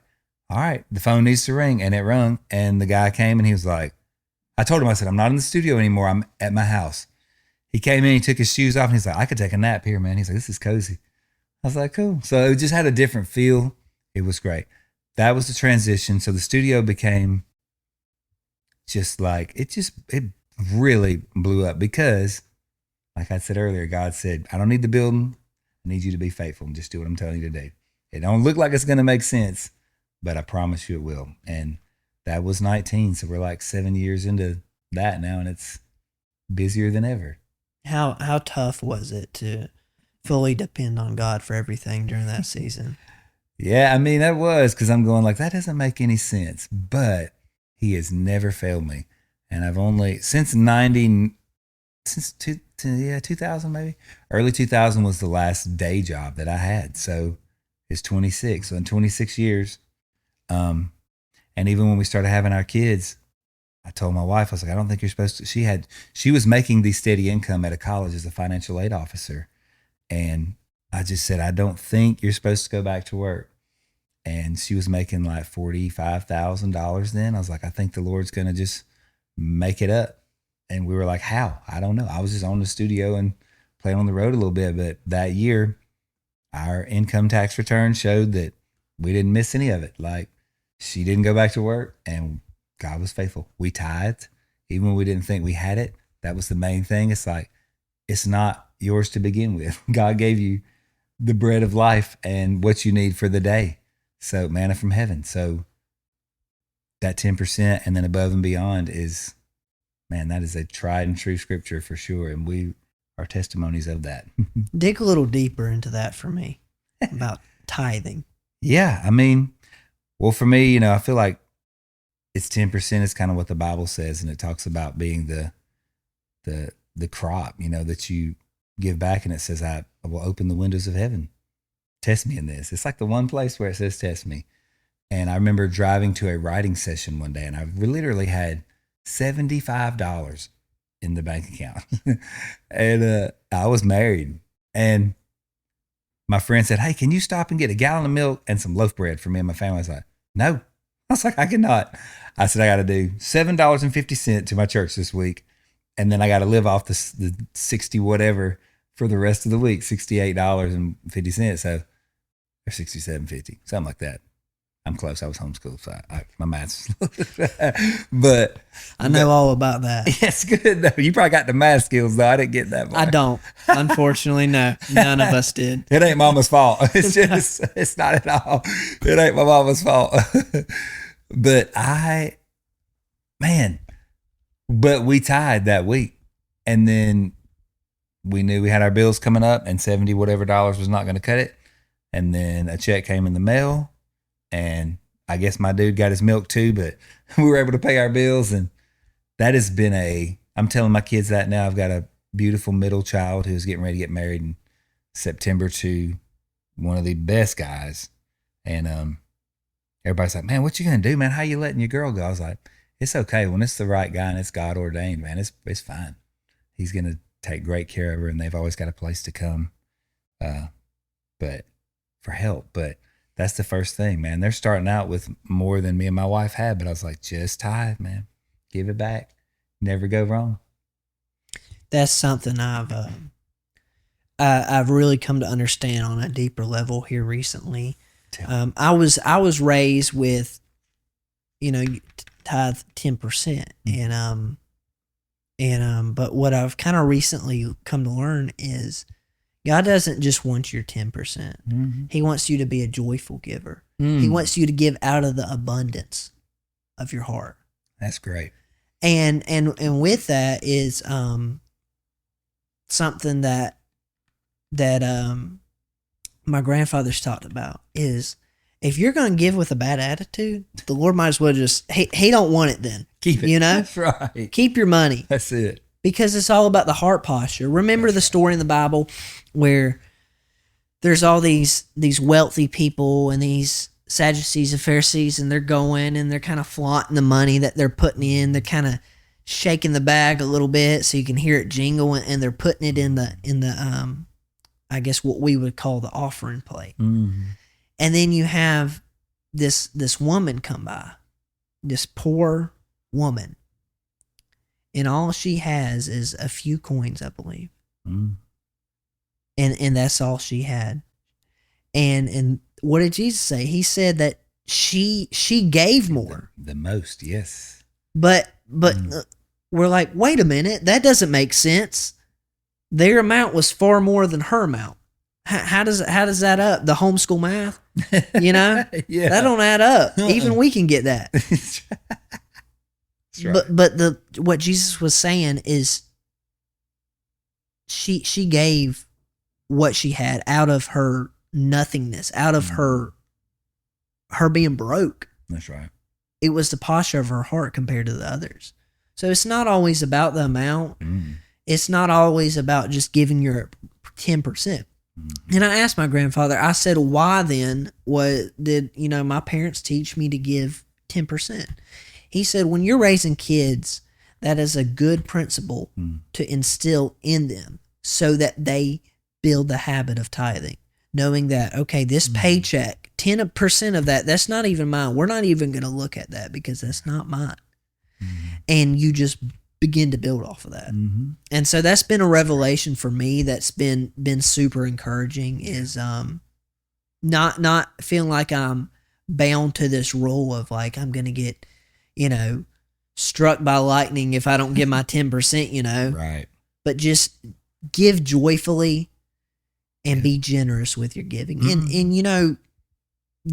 all right, the phone needs to ring. And it rung. And the guy came and he was like, I told him, I said, I'm not in the studio anymore. I'm at my house. He came in, he took his shoes off and he's like, I could take a nap here, man. He's like, this is cozy. I was like, cool. So it just had a different feel. It was great. That was the transition. So the studio became just like, it really blew up because, like I said earlier, God said, I don't need the building. I need you to be faithful and just do what I'm telling you to do. It don't look like it's going to make sense, but I promise you it will. And that was 19. So we're like 7 years into that now, and it's busier than ever. How tough was it to fully depend on God for everything during that season? Yeah, I mean, that was because I'm going like, that doesn't make any sense, but he has never failed me. And I've only, since 2000 maybe, early 2000 was the last day job that I had. So it's 26. So in 26 years, and even when we started having our kids, I told my wife, I was like, I don't think you're supposed to. She was making the steady income at a college as a financial aid officer. And I just said, I don't think you're supposed to go back to work. And she was making like $45,000 then. I was like, I think the Lord's going to just make it up. And we were like, how? I don't know. I was just on the studio and playing on the road a little bit. But that year, our income tax return showed that we didn't miss any of it. Like, she didn't go back to work and God was faithful. We tithed, even when we didn't think we had it. That was the main thing. It's like, it's not yours to begin with. God gave you the bread of life and what you need for the day. So manna from heaven. So that 10% and then above and beyond is, man, that is a tried and true scripture for sure. And we are testimonies of that. Dig a little deeper into that for me about tithing. Yeah. I mean, well, for me, I feel like it's 10% is kind of what the Bible says. And it talks about being the crop, that you give back. And it says, I will open the windows of heaven. Test me in this. It's like the one place where it says, test me. And I remember driving to a writing session one day and I literally had $75 in the bank account. And I was married. And my friend said, hey, can you stop and get a gallon of milk and some loaf bread for me and my family? I was like, no. I was like, I cannot. I said, I got to do $7.50 to my church this week. And then I got to live off the 60 whatever for the rest of the week, $68.50. So, or $67.50, something like that. I'm close. I was homeschooled, so my math's. But I know all about that. It's good though. You probably got the math skills though. I didn't get that far. I don't. Unfortunately, no. None of us did. It ain't mama's fault. It's not at all. It ain't my mama's fault. But but we tied that week. And then we knew we had our bills coming up and 70 whatever dollars was not going to cut it. And then a check came in the mail. And I guess my dude got his milk too, but we were able to pay our bills. And that has been I'm telling my kids that now. I've got a beautiful middle child who's getting ready to get married in September to one of the best guys. And everybody's like, man, what you going to do, man? How you letting your girl go? I was like, it's okay. When it's the right guy and it's God ordained, man, it's fine. He's going to take great care of her and they've always got a place to come but for help. But that's the first thing, man. They're starting out with more than me and my wife had, but I was like, just tithe, man. Give it back. Never go wrong. That's something I've really come to understand on a deeper level here recently. I was raised with, tithe 10%, but what I've kind of recently come to learn is God doesn't just want your 10%. Mm-hmm. He wants you to be a joyful giver. Mm. He wants you to give out of the abundance of your heart. That's great. And with that is something that my grandfather's talked about is if you're going to give with a bad attitude, the Lord might as well just he don't want it then. Keep it. That's right. Keep your money. That's it. Because it's all about the heart posture. Remember the story in the Bible where there's all these wealthy people and these Sadducees and Pharisees, and they're going and they're kind of flaunting the money that they're putting in. They're kind of shaking the bag a little bit so you can hear it jingle, and they're putting it in the I guess what we would call the offering plate. Mm-hmm. And then you have this woman come by, this poor woman, and all she has is a few coins, I believe. Mm. And that's all she had. And what did Jesus say? He said that she gave more. The most, yes. But we're like, wait a minute, that doesn't make sense. Their amount was far more than her amount. How does that up? The homeschool math, Yeah. that don't add up. Even we can get that. That's right. But what Jesus was saying is she gave what she had out of her nothingness, out of her being broke. That's right. It was the posture of her heart compared to the others. So it's not always about the amount. Mm. It's not always about just giving your 10%. And I asked my grandfather, I said, why then did my parents teach me to give 10%? He said, when you're raising kids, that is a good principle to instill in them so that they build the habit of tithing, knowing that, okay, this paycheck, 10% of that's not even mine. We're not even going to look at that because that's not mine. And you just begin to build off of that. Mm-hmm. And so that's been a revelation for me that's been super encouraging, is not feeling like I'm bound to this rule of like I'm going to get, struck by lightning if I don't give my 10%, Right. But just give joyfully and be generous with your giving. And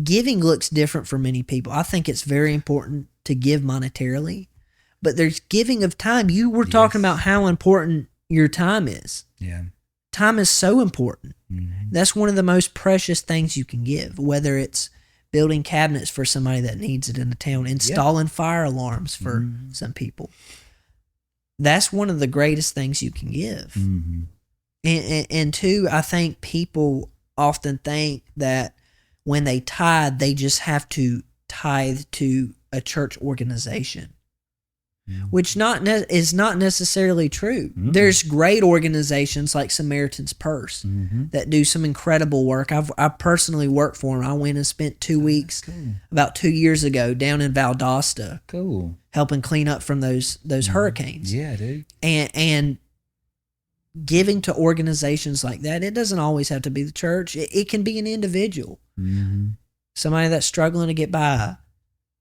giving looks different for many people. I think it's very important to give monetarily, but there's giving of time. You were talking about how important your time is. Yeah. Time is so important. Mm-hmm. That's one of the most precious things you can give, whether it's building cabinets for somebody that needs it in a town, installing fire alarms for some people. That's one of the greatest things you can give. Mm-hmm. And two, I think people often think that when they tithe, they just have to tithe to a church organization, which is not necessarily true. Mm-hmm. There's great organizations like Samaritan's Purse that do some incredible work. I personally worked for them. I went and spent 2 weeks about 2 years ago down in Valdosta, helping clean up from those hurricanes. Yeah, dude. And giving to organizations like that, it doesn't always have to be the church. It can be an individual, somebody that's struggling to get by.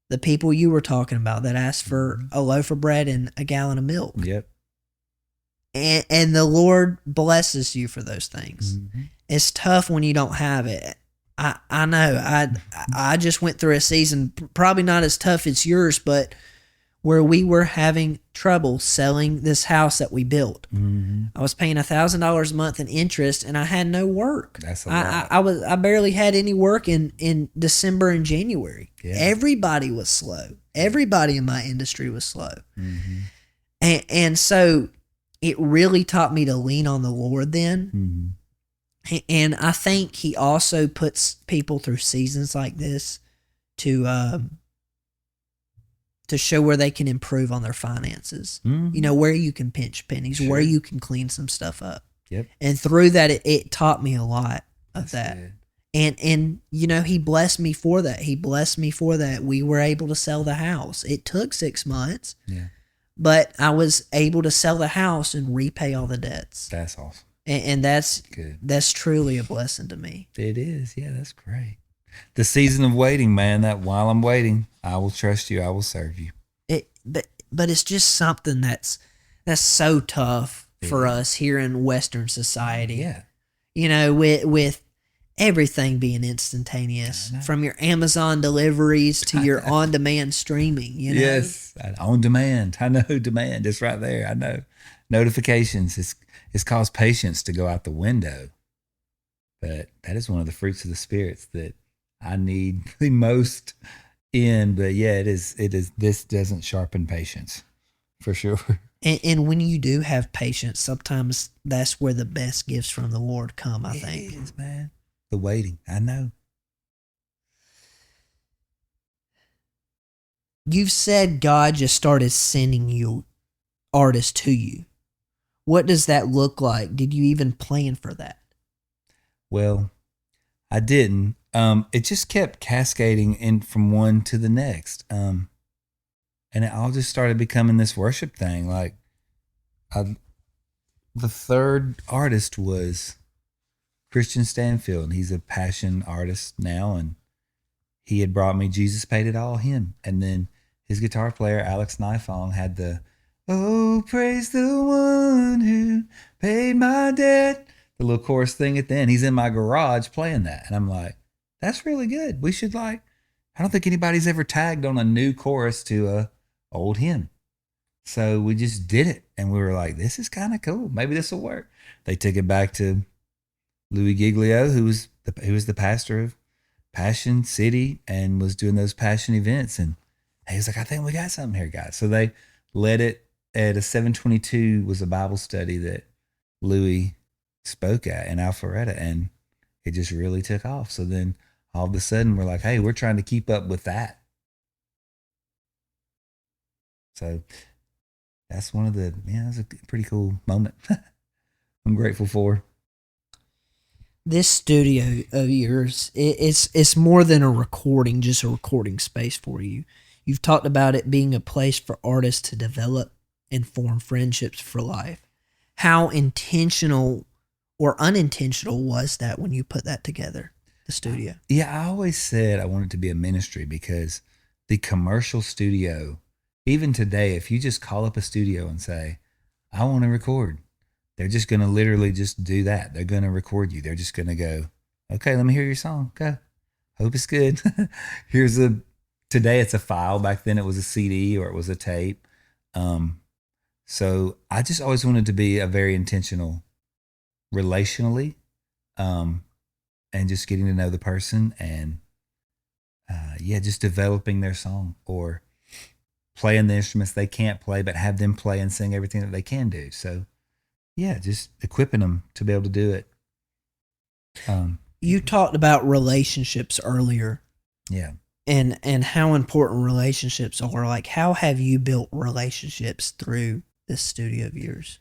The people you were talking about that asked for a loaf of bread and a gallon of milk. Yep. And the Lord blesses you for those things. It's tough when you don't have it. I know. I just went through a season, probably not as tough as yours, but where we were having trouble selling this house that we built. I was paying $1,000 a month in interest, and I had no work. That's a lot. I barely had any work in December and January. Yeah. Everybody was slow. Everybody in my industry was slow. And so it really taught me to lean on the Lord then. And I think He also puts people through seasons like this to show where they can improve on their finances. Where you can pinch pennies, where you can clean some stuff up. Yep. And through that, it taught me a lot of That's that. good. And He blessed me for that. He blessed me for that. We were able to sell the house. It took 6 months. Yeah. But I was able to sell the house and repay all the debts. That's awesome. And that's Good. That's truly a blessing to me. It is. Yeah, that's great. The season of waiting, man, that while I'm waiting, I will trust you. I will serve you. But it's just something that's so tough for us here in Western society. Yeah. With everything being instantaneous, from your Amazon deliveries to your on-demand streaming. Yes. On demand. I know demand. It's right there. I know. Notifications. It's caused patience to go out the window. But that is one of the fruits of the spirits that I need the most in. But yeah, it is. This doesn't sharpen patience for sure. And when you do have patience, sometimes that's where the best gifts from the Lord come, I think. It is, man. The waiting. I know. You've said God just started sending you artists to you. What does that look like? Did you even plan for that? Well, I didn't. It just kept cascading in from one to the next. And it all just started becoming this worship thing. Like, I, the third artist was Christian Stanfield. He's a passion artist now, and he had brought me Jesus Paid It All hymn. And then his guitar player, Alex Nifong, had the "Oh, praise the one who paid my debt," the little chorus thing at the end. He's in my garage playing that. And I'm like, that's really good. We should I don't think anybody's ever tagged on a new chorus to a old hymn. So we just did it. And we were like, this is kind of cool. Maybe this will work. They took it back to Louis Giglio, who was the pastor of Passion City and was doing those Passion events. And he was like, I think we got something here, guys. So they led it at a 722 was a Bible study that Louis spoke at in Alpharetta, and it just really took off. So then all of a sudden we're like, hey, we're trying to keep up with that. So that's one of the, it's a pretty cool moment. I'm grateful for. This studio of yours, it's more than a recording, just a recording space for you. You've talked about it being a place for artists to develop and form friendships for life. How intentional or unintentional was that when you put that together, the studio? Yeah, I always said I wanted to be a ministry because the commercial studio, even today, if you just call up a studio and say, I want to record, they're just going to literally just do that. They're going to record you. They're just going to go, okay, let me hear your song. Go. Hope it's good. Today it's a file. Back then it was a CD or it was a tape. So I just always wanted to be a very intentional relationally, and just getting to know the person and, just developing their song or playing the instruments they can't play, but have them play and sing everything that they can do. So yeah, just equipping them to be able to do it. You talked about relationships earlier. Yeah. And how important relationships are. Like, how have you built relationships through this studio of yours?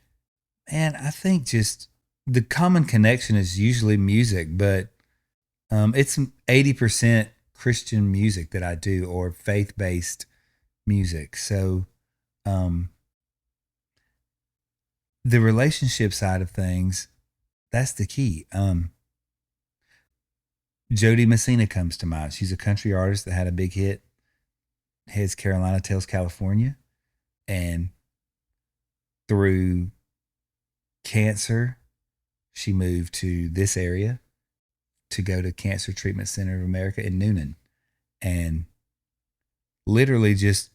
Man, I think just the common connection is usually music, but it's 80% Christian music that I do, or faith-based music. So the relationship side of things, that's the key. Jody Messina comes to mind. She's a country artist that had a big hit, Heads Carolina, Tails California. And through cancer, she moved to this area to go to Cancer Treatment Center of America in Noonan. And literally just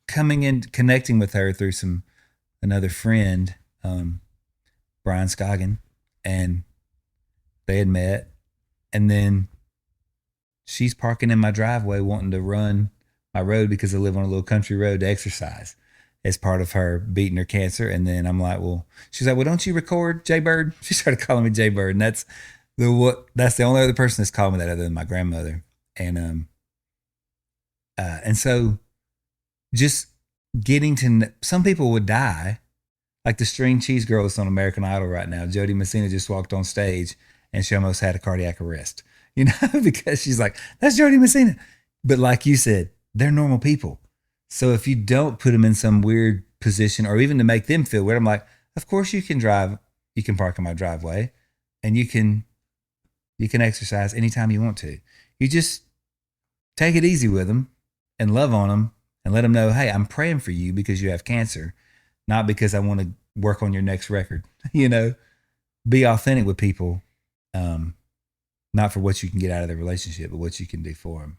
coming in, connecting with her through another friend, Brian Scoggin, and they had met. And then she's parking in my driveway wanting to run my road because I live on a little country road to exercise as part of her beating her cancer. And then I'm like, she's like, well, don't you record Jay Bird? She started calling me Jay Bird. And that's the only other person that's called me that other than my grandmother. And so just getting to, some people would die, like the string cheese girl that's on American Idol right now. Jody Messina just walked on stage and she almost had a cardiac arrest, because she's like, that's Jody Messina. But like you said, they're normal people. So if you don't put them in some weird position or even to make them feel weird, I'm like, of course you can park in my driveway and you can exercise anytime you want to. You just take it easy with them and love on them and let them know, hey, I'm praying for you because you have cancer, not because I want to work on your next record. Be authentic with people, not for what you can get out of the relationship, but what you can do for them.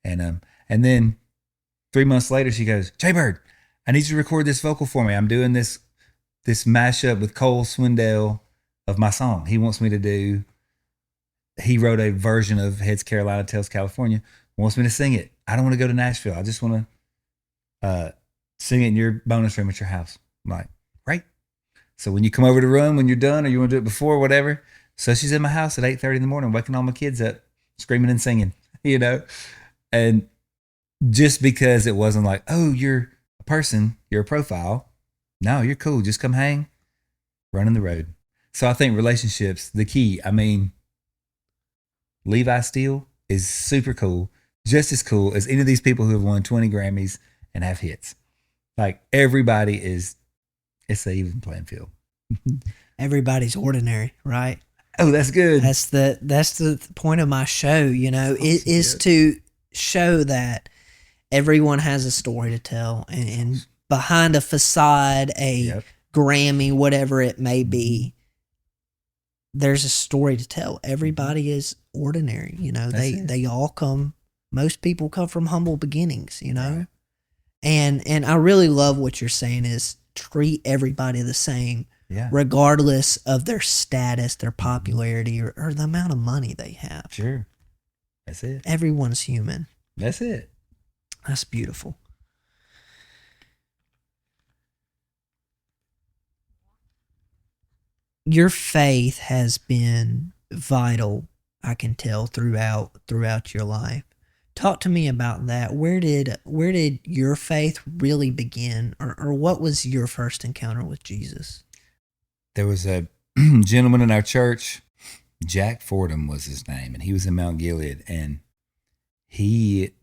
And then 3 months later, she goes, Jay Bird, I need you to record this vocal for me. I'm doing this mashup with Cole Swindell of my song. He wants me to do. He wrote a version of Heads Carolina, Tails California. Wants me to sing it. I don't want to go to Nashville. I just want to sing it in your bonus room at your house. I'm like, great. So when you come over to run, when you're done, or you want to do it before, whatever. So she's in my house at 8:30 in the morning, waking all my kids up, screaming and singing, and just because it wasn't like, oh, you're person, you're a profile. No, you're cool. Just come hang, running the road. So I think relationships, the key. I mean, Levi Steele is super cool, just as cool as any of these people who have won 20 Grammys and have hits. Like everybody is, it's an even playing field. Everybody's ordinary, right? Oh, that's good. That's the point of my show, you know. It is to show that everyone has a story to tell, and behind a facade, a Grammy, whatever it may be, there's a story to tell. Everybody is ordinary, you know. They all come. Most people come from humble beginnings, you know. Right. And I really love what you're saying is treat everybody the same. Yeah. Regardless of their status, their popularity, or the amount of money they have. Sure. That's it. Everyone's human. That's it. That's beautiful. Your faith has been vital, I can tell, throughout your life. Talk to me about that. Where did your faith really begin, or what was your first encounter with Jesus? There was a gentleman in our church, Jack Fordham was his name, and he was in Mount Gilead, and he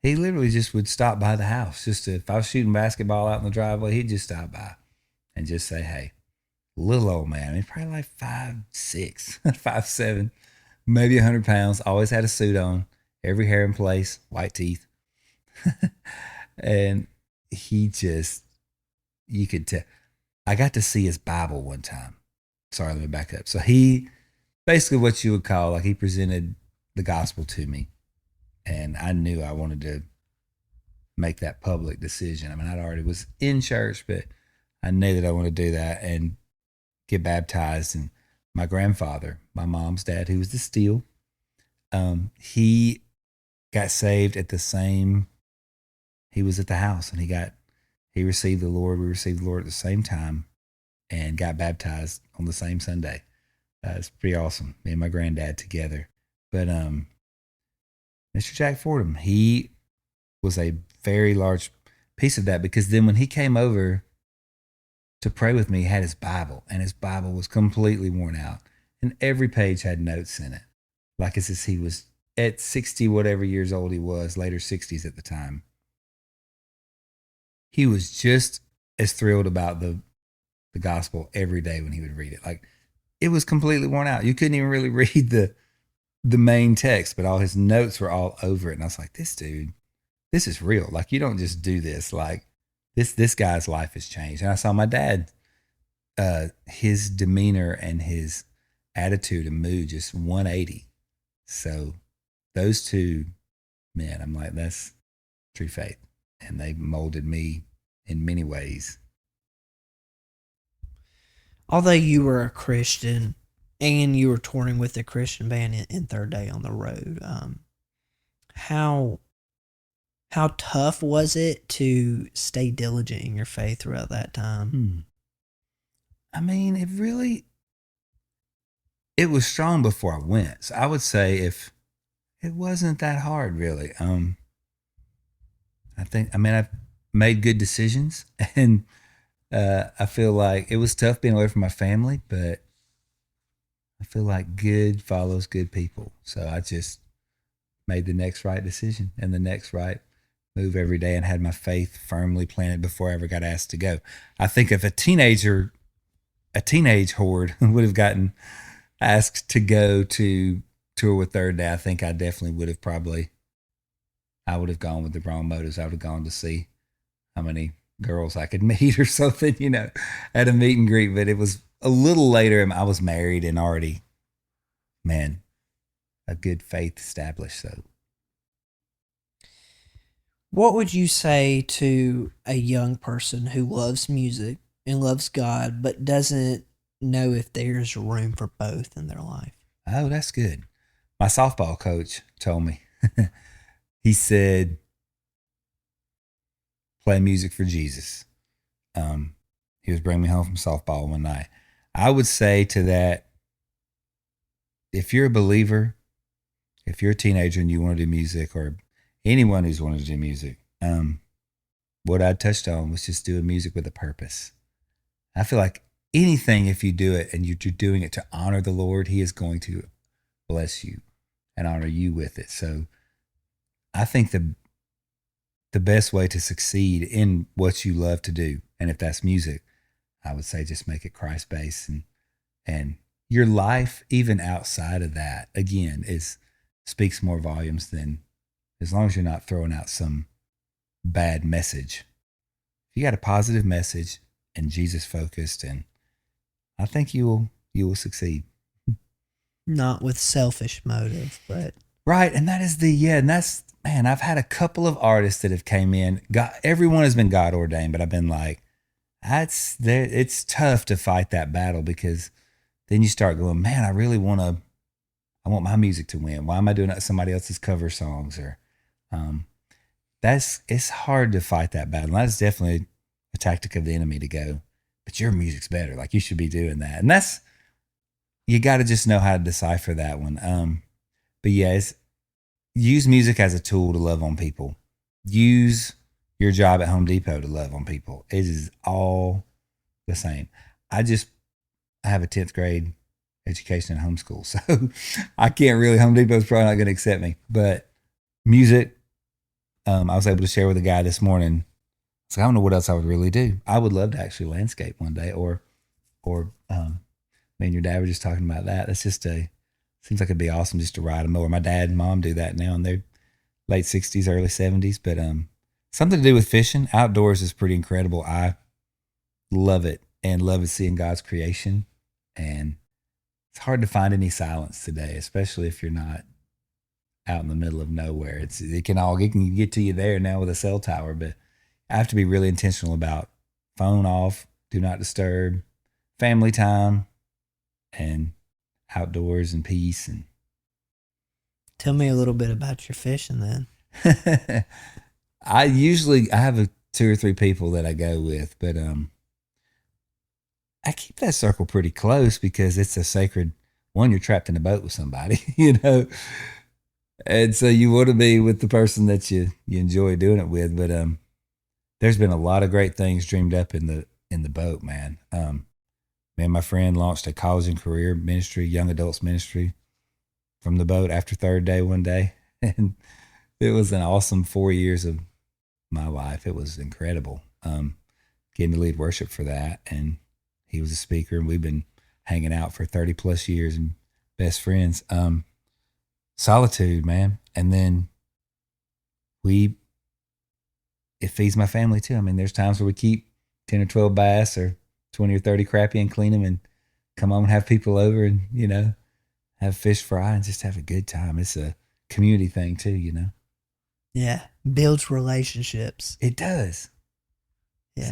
literally just would stop by the house. If I was shooting basketball out in the driveway, he'd just stop by and just say, hey, little old man, he's probably like 5'6", 5'7", maybe 100 pounds, always had a suit on, every hair in place, white teeth. And he just, you could tell. I got to see his Bible one time. Sorry, let me back up. So he, basically what you would call, like he presented the gospel to me. And I knew I wanted to make that public decision. I mean, I already was in church, but I knew that I wanted to do that and get baptized. And my grandfather, my mom's dad, who was the Steele, he got saved at the same, he was at the house and he received the Lord. We received the Lord at the same time and got baptized on the same Sunday. It's pretty awesome. Me and my granddad together. But Mr. Jack Fordham, he was a very large piece of that, because then when he came over to pray with me, he had his Bible, and his Bible was completely worn out. And every page had notes in it. Like as if he was at 60, whatever years old he was, later 60s at the time. He was just as thrilled about the gospel every day when he would read it. Like it was completely worn out. You couldn't even really read the main text, but all his notes were all over it. And I was like, this dude, this is real. Like you don't just do this. Like this guy's life has changed. And I saw my dad, his demeanor and his attitude and mood just 180. So those two men, I'm like, that's true faith. And they molded me in many ways. Although you were a Christian and you were touring with a Christian band in Third Day on the Road, how tough was it to stay diligent in your faith throughout that time? I mean, it was strong before I went. So I would say if it wasn't that hard, really. I've made good decisions, and I feel like it was tough being away from my family, but I feel like good follows good people. So I just made the next right decision and the next right move every day, and had my faith firmly planted before I ever got asked to go. I think if a teenage Hoard would have gotten asked to go to tour with Third Day, I think I definitely would have I would have gone with the wrong motives. I would have gone to see how many girls I could meet or something, at a meet and greet. But it was a little later, and I was married and already, a good faith established. So what would you say to a young person who loves music and loves God, but doesn't know if there's room for both in their life? Oh, that's good. My softball coach told me, he said, play music for Jesus. He was bringing me home from softball one night. I would say to that, if you're a believer, if you're a teenager and you want to do music, or anyone who's wanted to do music, what I touched on was just doing music with a purpose. I feel like anything, if you do it and you're doing it to honor the Lord, He is going to bless you and honor you with it. So I think the best way to succeed in what you love to do, and if that's music, I would say just make it Christ based, and your life, even outside of that, again, speaks more volumes than, as long as you're not throwing out some bad message. If you got a positive message and Jesus focused, and I think you will succeed. Not with selfish motive, but right. And that is and that's, man, I've had a couple of artists that have came in. Everyone has been God ordained, but I've been like, it's tough to fight that battle, because then you start going, man, I want my music to win. Why am I doing somebody else's cover songs? Or it's hard to fight that battle. And that's definitely a tactic of the enemy, to go, but your music's better. Like, you should be doing that. And you got to just know how to decipher that one. But yeah, use music as a tool to love on people. Use your job at Home Depot to love on people. It is all the same. I have a 10th grade education in homeschool, so I can't really, Home Depot's probably not going to accept me. But music, I was able to share with a guy this morning. So I don't know what else I would really do. I would love to actually landscape one day, or me and your dad were just talking about that. That's just seems like it'd be awesome just to ride a mower. My dad and mom do that now, and they're late 60s, early 70s. But something to do with fishing. Outdoors is pretty incredible. I love it, and love seeing God's creation. And it's hard to find any silence today, especially if you're not out in the middle of nowhere. It can get to you there now with a cell tower, but I have to be really intentional about phone off, do not disturb, family time, and outdoors and peace. And tell me a little bit about your fishing then. I have 2 or 3 people that I go with, but I keep that circle pretty close, because it's a sacred one. You're trapped in a boat with somebody, and so you want to be with the person that you enjoy doing it with. But there's been a lot of great things dreamed up in the boat, man. Me and my friend launched a college and career ministry, young adults ministry, from the boat after third day one day. And it was an awesome 4 years of my life. It was incredible. Getting to lead worship for that. And he was a speaker, and we've been hanging out for 30 plus years and best friends. Solitude, man. And then it feeds my family too. I mean, there's times where we keep 10 or 12 bass or 20 or 30 crappie and clean them and come home and have people over and, have fish fry and just have a good time. It's a community thing too, Yeah. Builds relationships. It does. Yeah.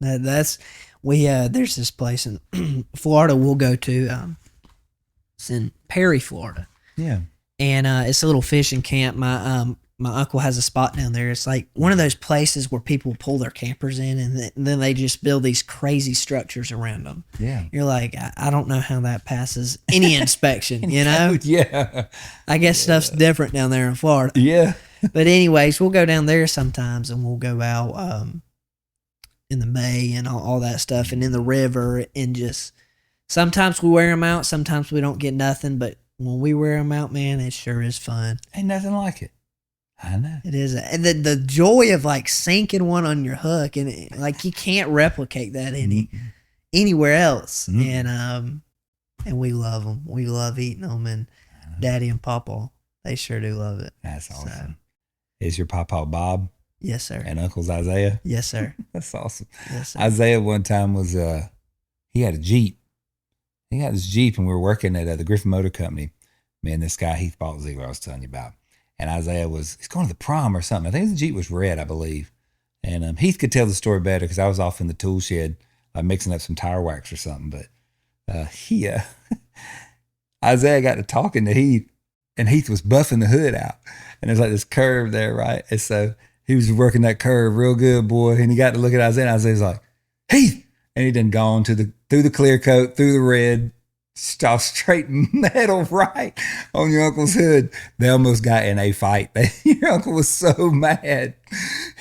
That's it. There's this place in Florida we'll go to. It's in Perry, Florida. Yeah. And it's a little fishing camp. My uncle has a spot down there. It's like one of those places where people pull their campers in, and then they just build these crazy structures around them. Yeah. You're like, I don't know how that passes any inspection, Yeah. I guess stuff's different down there in Florida. Yeah. But anyways, we'll go down there sometimes, and we'll go out in the bay and all that stuff, and in the river, and just sometimes we wear them out, sometimes we don't get nothing, but when we wear them out, man, it sure is fun. Ain't nothing like it. I know. It is. And the joy of like sinking one on your hook, and you can't replicate that anywhere else. Mm-hmm. And we love them. We love eating them, and Daddy and Papa, they sure do love it. That's awesome. So, is your Papa Bob? Yes, sir. And Uncle's Isaiah? Yes, sir. That's awesome. Yes, sir. Isaiah one time was, he had a Jeep. He had this Jeep, and we were working at the Griffin Motor Company. Me and this guy, Heath Baltziegler, I was telling you about. And Isaiah he's going to the prom or something. I think the Jeep was red, I believe. And Heath could tell the story better, because I was off in the tool shed mixing up some tire wax or something. But Isaiah got to talking to Heath, and Heath was buffing the hood out. And there's like this curve there, right? And so he was working that curve real good, boy. And he got to look at Isaiah, and Isaiah's like, Heath! And he done gone through the clear coat, through the red, straight metal right on your uncle's hood. They almost got in a fight. Your uncle was so mad.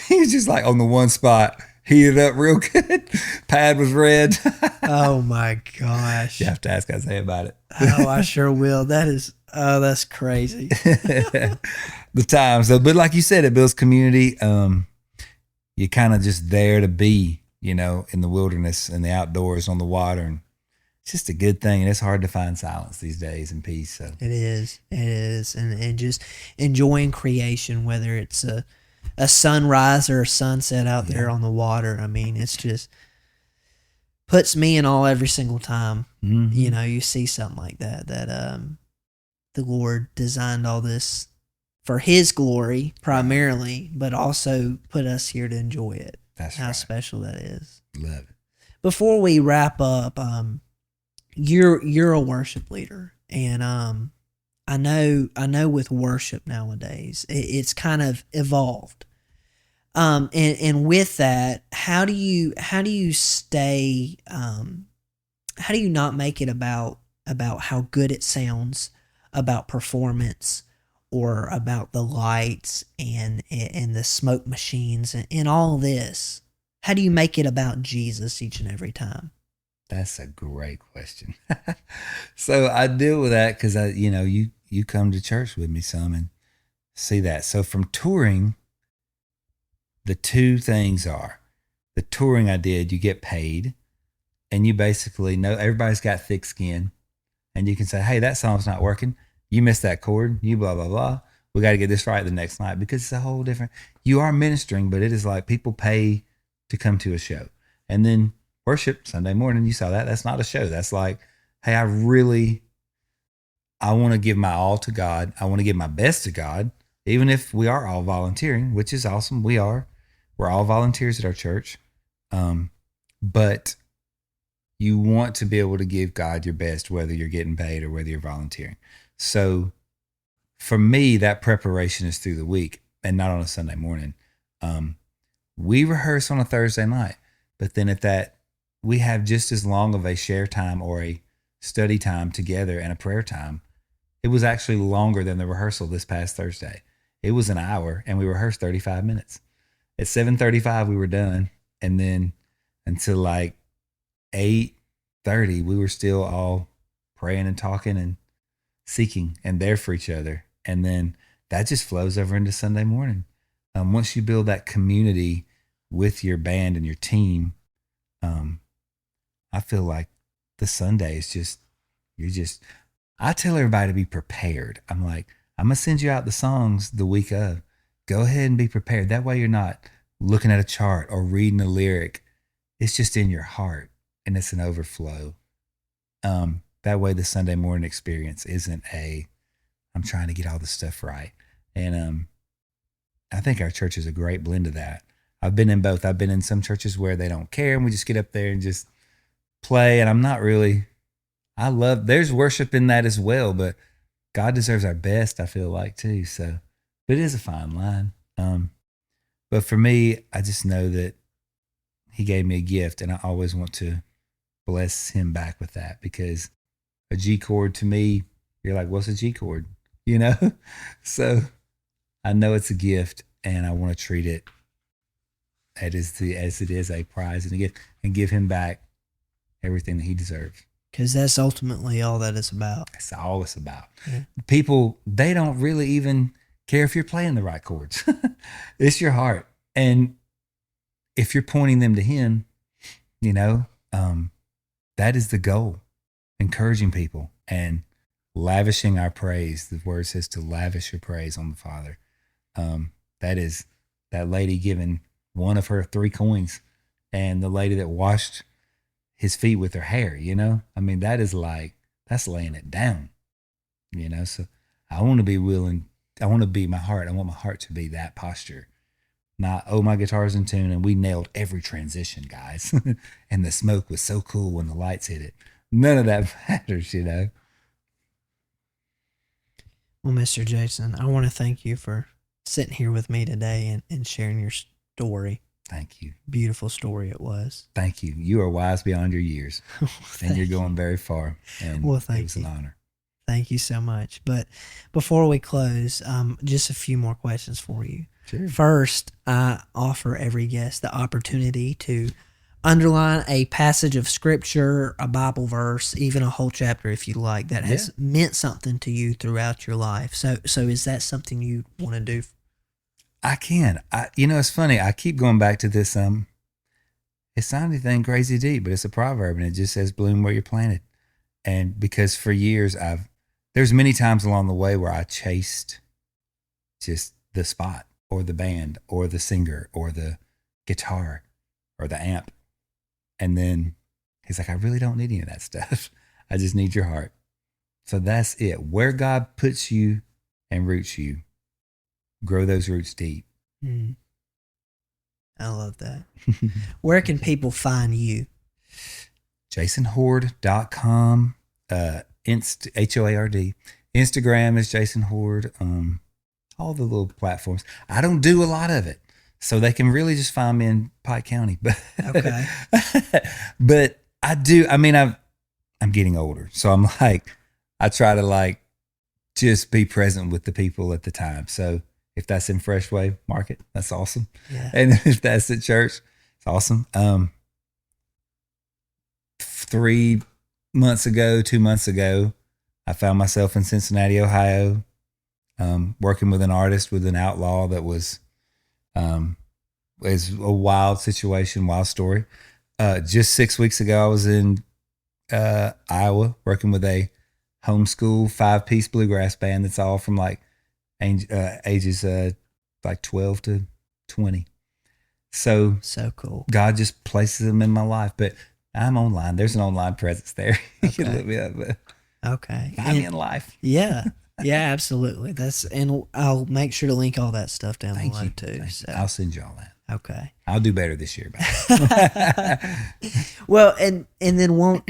He was just like on the one spot. heated up real good. Pad was red. Oh my gosh. You have to ask Isaiah about it. Oh, I sure will. That's crazy. The times though, but like you said, it builds community. You're kind of just there to be, in the wilderness and the outdoors on the water, and it's just a good thing. And it's hard to find silence these days and peace. So It is, and just enjoying creation, whether it's a sunrise or a sunset out there on the water. I mean, it's just puts me in awe every single time. Mm-hmm. You see something like that the Lord designed all this for His glory primarily, but also put us here to enjoy it. That's how right. special that is. Love it. Before we wrap up, you're a worship leader, and I know with worship nowadays it's kind of evolved. And with that, how do you stay how do you not make it about how good it sounds, about performance, or about the lights and the smoke machines and all this? How do you make it about Jesus each and every time? That's a great question. So I deal with that because you come to church with me some and see that. So from touring, the two things are the touring I did, you get paid, and you basically know everybody's got thick skin, and you can say, hey, that song's not working. You missed that chord. You blah, blah, blah. We got to get this right the next night, because it's a whole different, you are ministering, but it is like people pay to come to a show. And then worship Sunday morning, you saw that. That's not a show. That's like, hey, I want to give my all to God. I want to give my best to God, even if we are all volunteering, which is awesome. We're all volunteers at our church. But you want to be able to give God your best, whether you're getting paid or whether you're volunteering. So for me, that preparation is through the week and not on a Sunday morning. We rehearse on a Thursday night, but then we have just as long of a share time or a study time together and a prayer time. It was actually longer than the rehearsal this past Thursday. It was an hour, and we rehearsed 35 minutes. At 7:35, we were done. And then until like 8:30, we were still all praying and talking and seeking and there for each other. And then that just flows over into Sunday morning. Once you build that community with your band and your team, I feel like the Sunday is I tell everybody to be prepared. I'm like, I'm going to send you out the songs the week of. Go ahead and be prepared. That way you're not looking at a chart or reading a lyric. It's just in your heart, and it's an overflow. That way the Sunday morning experience isn't I'm trying to get all this stuff right. And I think our church is a great blend of that. I've been in both. I've been in some churches where they don't care and we just get up there and just play. And I'm not really, there's worship in that as well, but God deserves our best, I feel like, too. So, but it is a fine line. But for me, I just know that He gave me a gift, and I always want to bless Him back with that, because a G chord to me, you're like, what's a G chord? So I know it's a gift, and I want to treat it as it is a prize and a gift, and give Him back everything that He deserves. Because that's ultimately all that it's about. That's all it's about. Yeah. People, they don't really even care if you're playing the right chords. It's your heart. And if you're pointing them to Him, that is the goal. Encouraging people and lavishing our praise. The word says to lavish your praise on the Father. That is that lady giving one of her 3 coins, and the lady that washed His feet with her hair, I mean, that's laying it down, so I want to be willing. I want my heart to be that posture. Not, oh, my guitar's in tune and we nailed every transition, guys. And the smoke was so cool when the lights hit it. None of that matters, Well, Mr. Jason, I want to thank you for sitting here with me today and sharing your story. Thank you. Beautiful story it was. Thank you. You are wise beyond your years. And you're going very far. And well, thank you. It was an honor. Thank you so much. But before we close, just a few more questions for you. Sure. First, I offer every guest the opportunity to underline a passage of scripture, a Bible verse, even a whole chapter if you like, that has meant something to you throughout your life. So is that something you want to do? I can. It's funny. I keep going back to this. It's not anything crazy deep, but it's a proverb, and it just says, "Bloom where you're planted." And because for years there's many times along the way where I chased just the spot or the band or the singer or the guitar or the amp. And then he's like, I really don't need any of that stuff. I just need your heart. So that's it. Where God puts you and roots you, grow those roots deep. Mm. I love that. Where can people find you? JasonHoard.com, Hoard. Instagram is Jason Hoard. All the little platforms. I don't do a lot of it, so they can really just find me in Pike County. But okay, but I do. I mean, I'm getting older, so I'm like, I try to like just be present with the people at the time. So if that's in Freshway Market, that's awesome. Yeah. And if that's at church, it's awesome. 2 months ago, I found myself in Cincinnati, Ohio, working with an artist, with an outlaw that was a wild situation, wild story. Just 6 weeks ago, I was in Iowa working with a homeschool 5-piece bluegrass band that's all from like ages like 12 to 20. So cool. God just places them in my life, but I'm online. There's an online presence there. You Okay. can look me up. Okay. Find me in life. Yeah. Yeah, absolutely. And I'll make sure to link all that stuff down Thank below you. too. So. I'll send you all that. Okay. I'll do better this year. Well, and then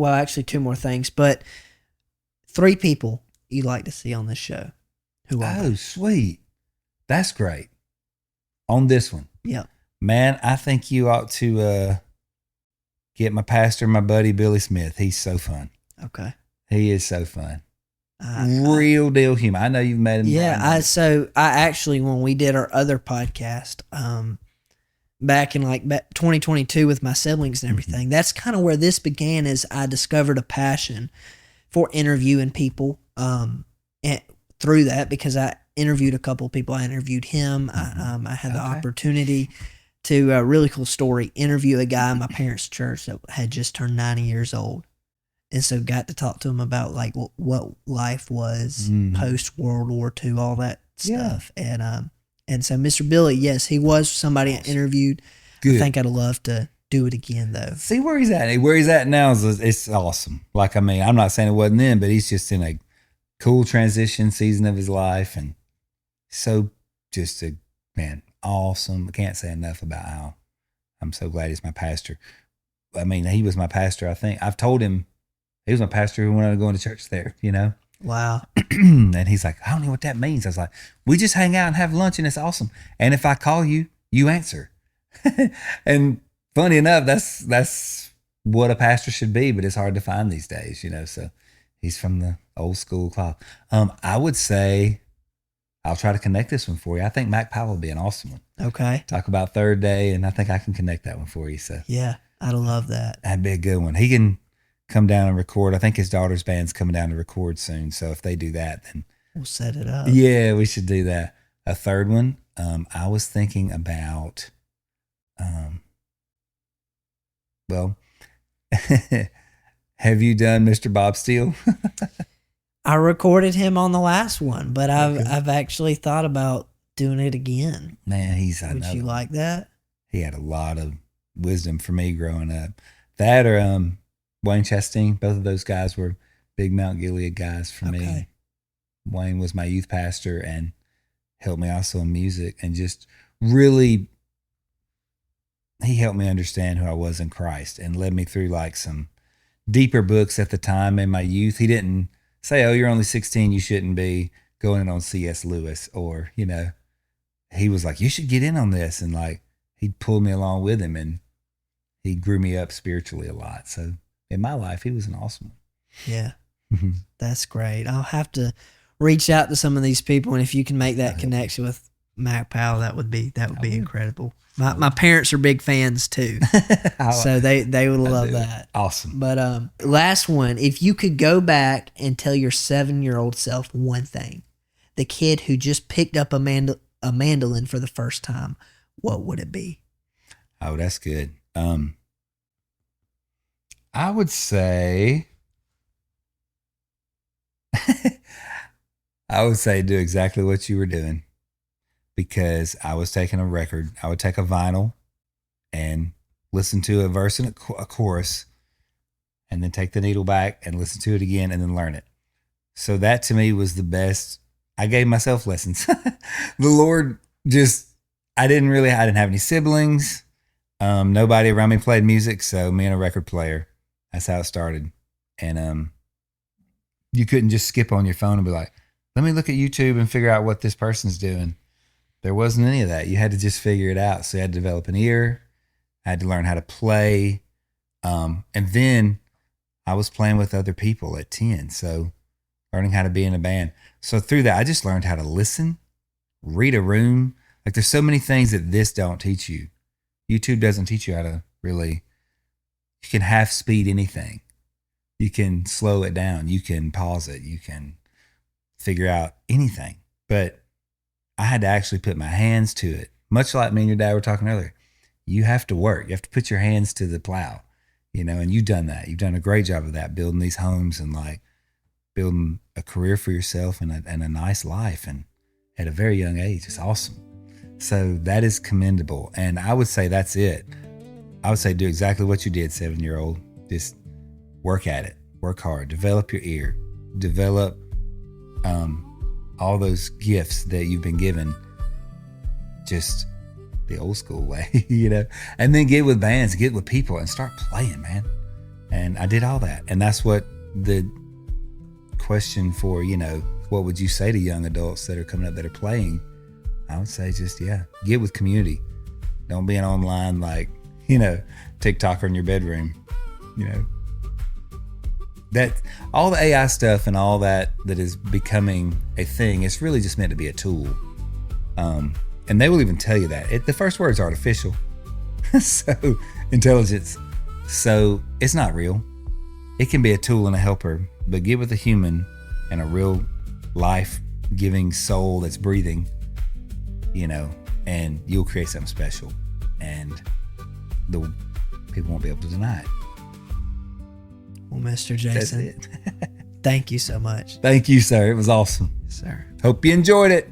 actually 2 more things, but 3 people you like to see on this show. Who are they? Sweet. That's great. On this one. Yep. Man, I think you ought to get my pastor, my buddy, Billy Smith. He's so fun. Okay. He is so fun. Real deal human. I know you've met him. Yeah. I actually, when we did our other podcast, back in like 2022 with my siblings and everything, that's kind of where this began, as I discovered a passion for interviewing people, and through that, because I interviewed a couple of people. I interviewed him. I had the opportunity to, a really cool story, interview a guy in my parents' church that had just turned 90 years old. And so got to talk to him about like what life was post World War II, all that stuff. And so Mr. Billy, yes, he was somebody I interviewed. Good. I think I'd love to do it again though. See where he's at. Where he's at now is it's awesome. Like, I mean, I'm not saying it wasn't then, but he's just in a cool transition season of his life, and so just awesome. I can't say enough about how I'm so glad he's my pastor. I mean, he was my pastor. I think I've told him he was my pastor when I was going to church there, you know? Wow. And he's like, I don't know what that means. I was like, we just hang out and have lunch, and it's awesome. And if I call you, you answer. And funny enough, that's what a pastor should be, but it's hard to find these days, you know? So he's from the old school cloth. I would say I'll try to connect this one for you. I think Mac Powell would be an awesome one. Okay. Talk about Third Day, and I think I can connect that one for you. So yeah, I'd love that. That'd be a good one. He can come down and record. I think his daughter's band's coming down to record soon. So if they do that, then we'll set it up. Yeah, we should do that. A third one. I was thinking about, have you done Mr. Bob Steele? I recorded him on the last one, but I've actually thought about doing it again. Man, Would you like that? He had a lot of wisdom for me growing up. That or Wayne Chastain, both of those guys were big Mount Gilead guys for me. Wayne was my youth pastor and helped me also in music, and just really, he helped me understand who I was in Christ and led me through like some deeper books at the time in my youth. He didn't say, oh, you're only 16, you shouldn't be going in on C.S. Lewis, or, you know, he was like, you should get in on this. And like, he'd pull me along with him, and he grew me up spiritually a lot. So in my life, he was an awesome one. Yeah. That's great. I'll have to reach out to some of these people, and if you can make that connection with Mac Powell, that would be incredible. My parents are big fans too, so they would love that. Awesome. But last one, if you could go back and tell your 7-year-old self one thing, the kid who just picked up a mandolin for the first time, what would it be? Oh, that's good. I would say do exactly what you were doing, because I was taking a record. I would take a vinyl and listen to a verse and a chorus, and then take the needle back and listen to it again and then learn it. So that to me was the best. I gave myself lessons. The Lord I didn't have any siblings. Nobody around me played music. So me and a record player, that's how it started. And you couldn't just skip on your phone and be like, let me look at YouTube and figure out what this person's doing. There wasn't any of that. You had to just figure it out. So you had to develop an ear. I had to learn how to play. And then I was playing with other people at 10. So learning how to be in a band. So through that, I just learned how to listen, read a room. Like there's so many things that this don't teach you. YouTube doesn't teach you how to really, you can half speed anything. You can slow it down. You can pause it. You can figure out anything. But I had to actually put my hands to it. Much like me and your dad were talking earlier. You have to work. You have to put your hands to the plow, and you've done that. You've done a great job of that, building these homes and like building a career for yourself and a nice life. And at a very young age, it's awesome. So that is commendable. And I would say that's it. I would say do exactly what you did, 7-year-old. Just work at it. Work hard. Develop your ear. Develop all those gifts that you've been given. Just the old school way, And then get with bands, get with people, and start playing, man. And I did all that. And that's what the question for, what would you say to young adults that are coming up that are playing? I would say just, get with community. Don't be an online, TikToker in your bedroom, That all the AI stuff and all that is becoming a thing, it's really just meant to be a tool. And they will even tell you that. The first word is artificial. So, intelligence. So, it's not real. It can be a tool and a helper, but get with a human and a real life-giving soul that's breathing, and you'll create something special. And the people won't be able to deny it. Well, Mr. Jason, that's it. Thank you so much. Thank you, sir. It was awesome. Yes, sir. Hope you enjoyed it.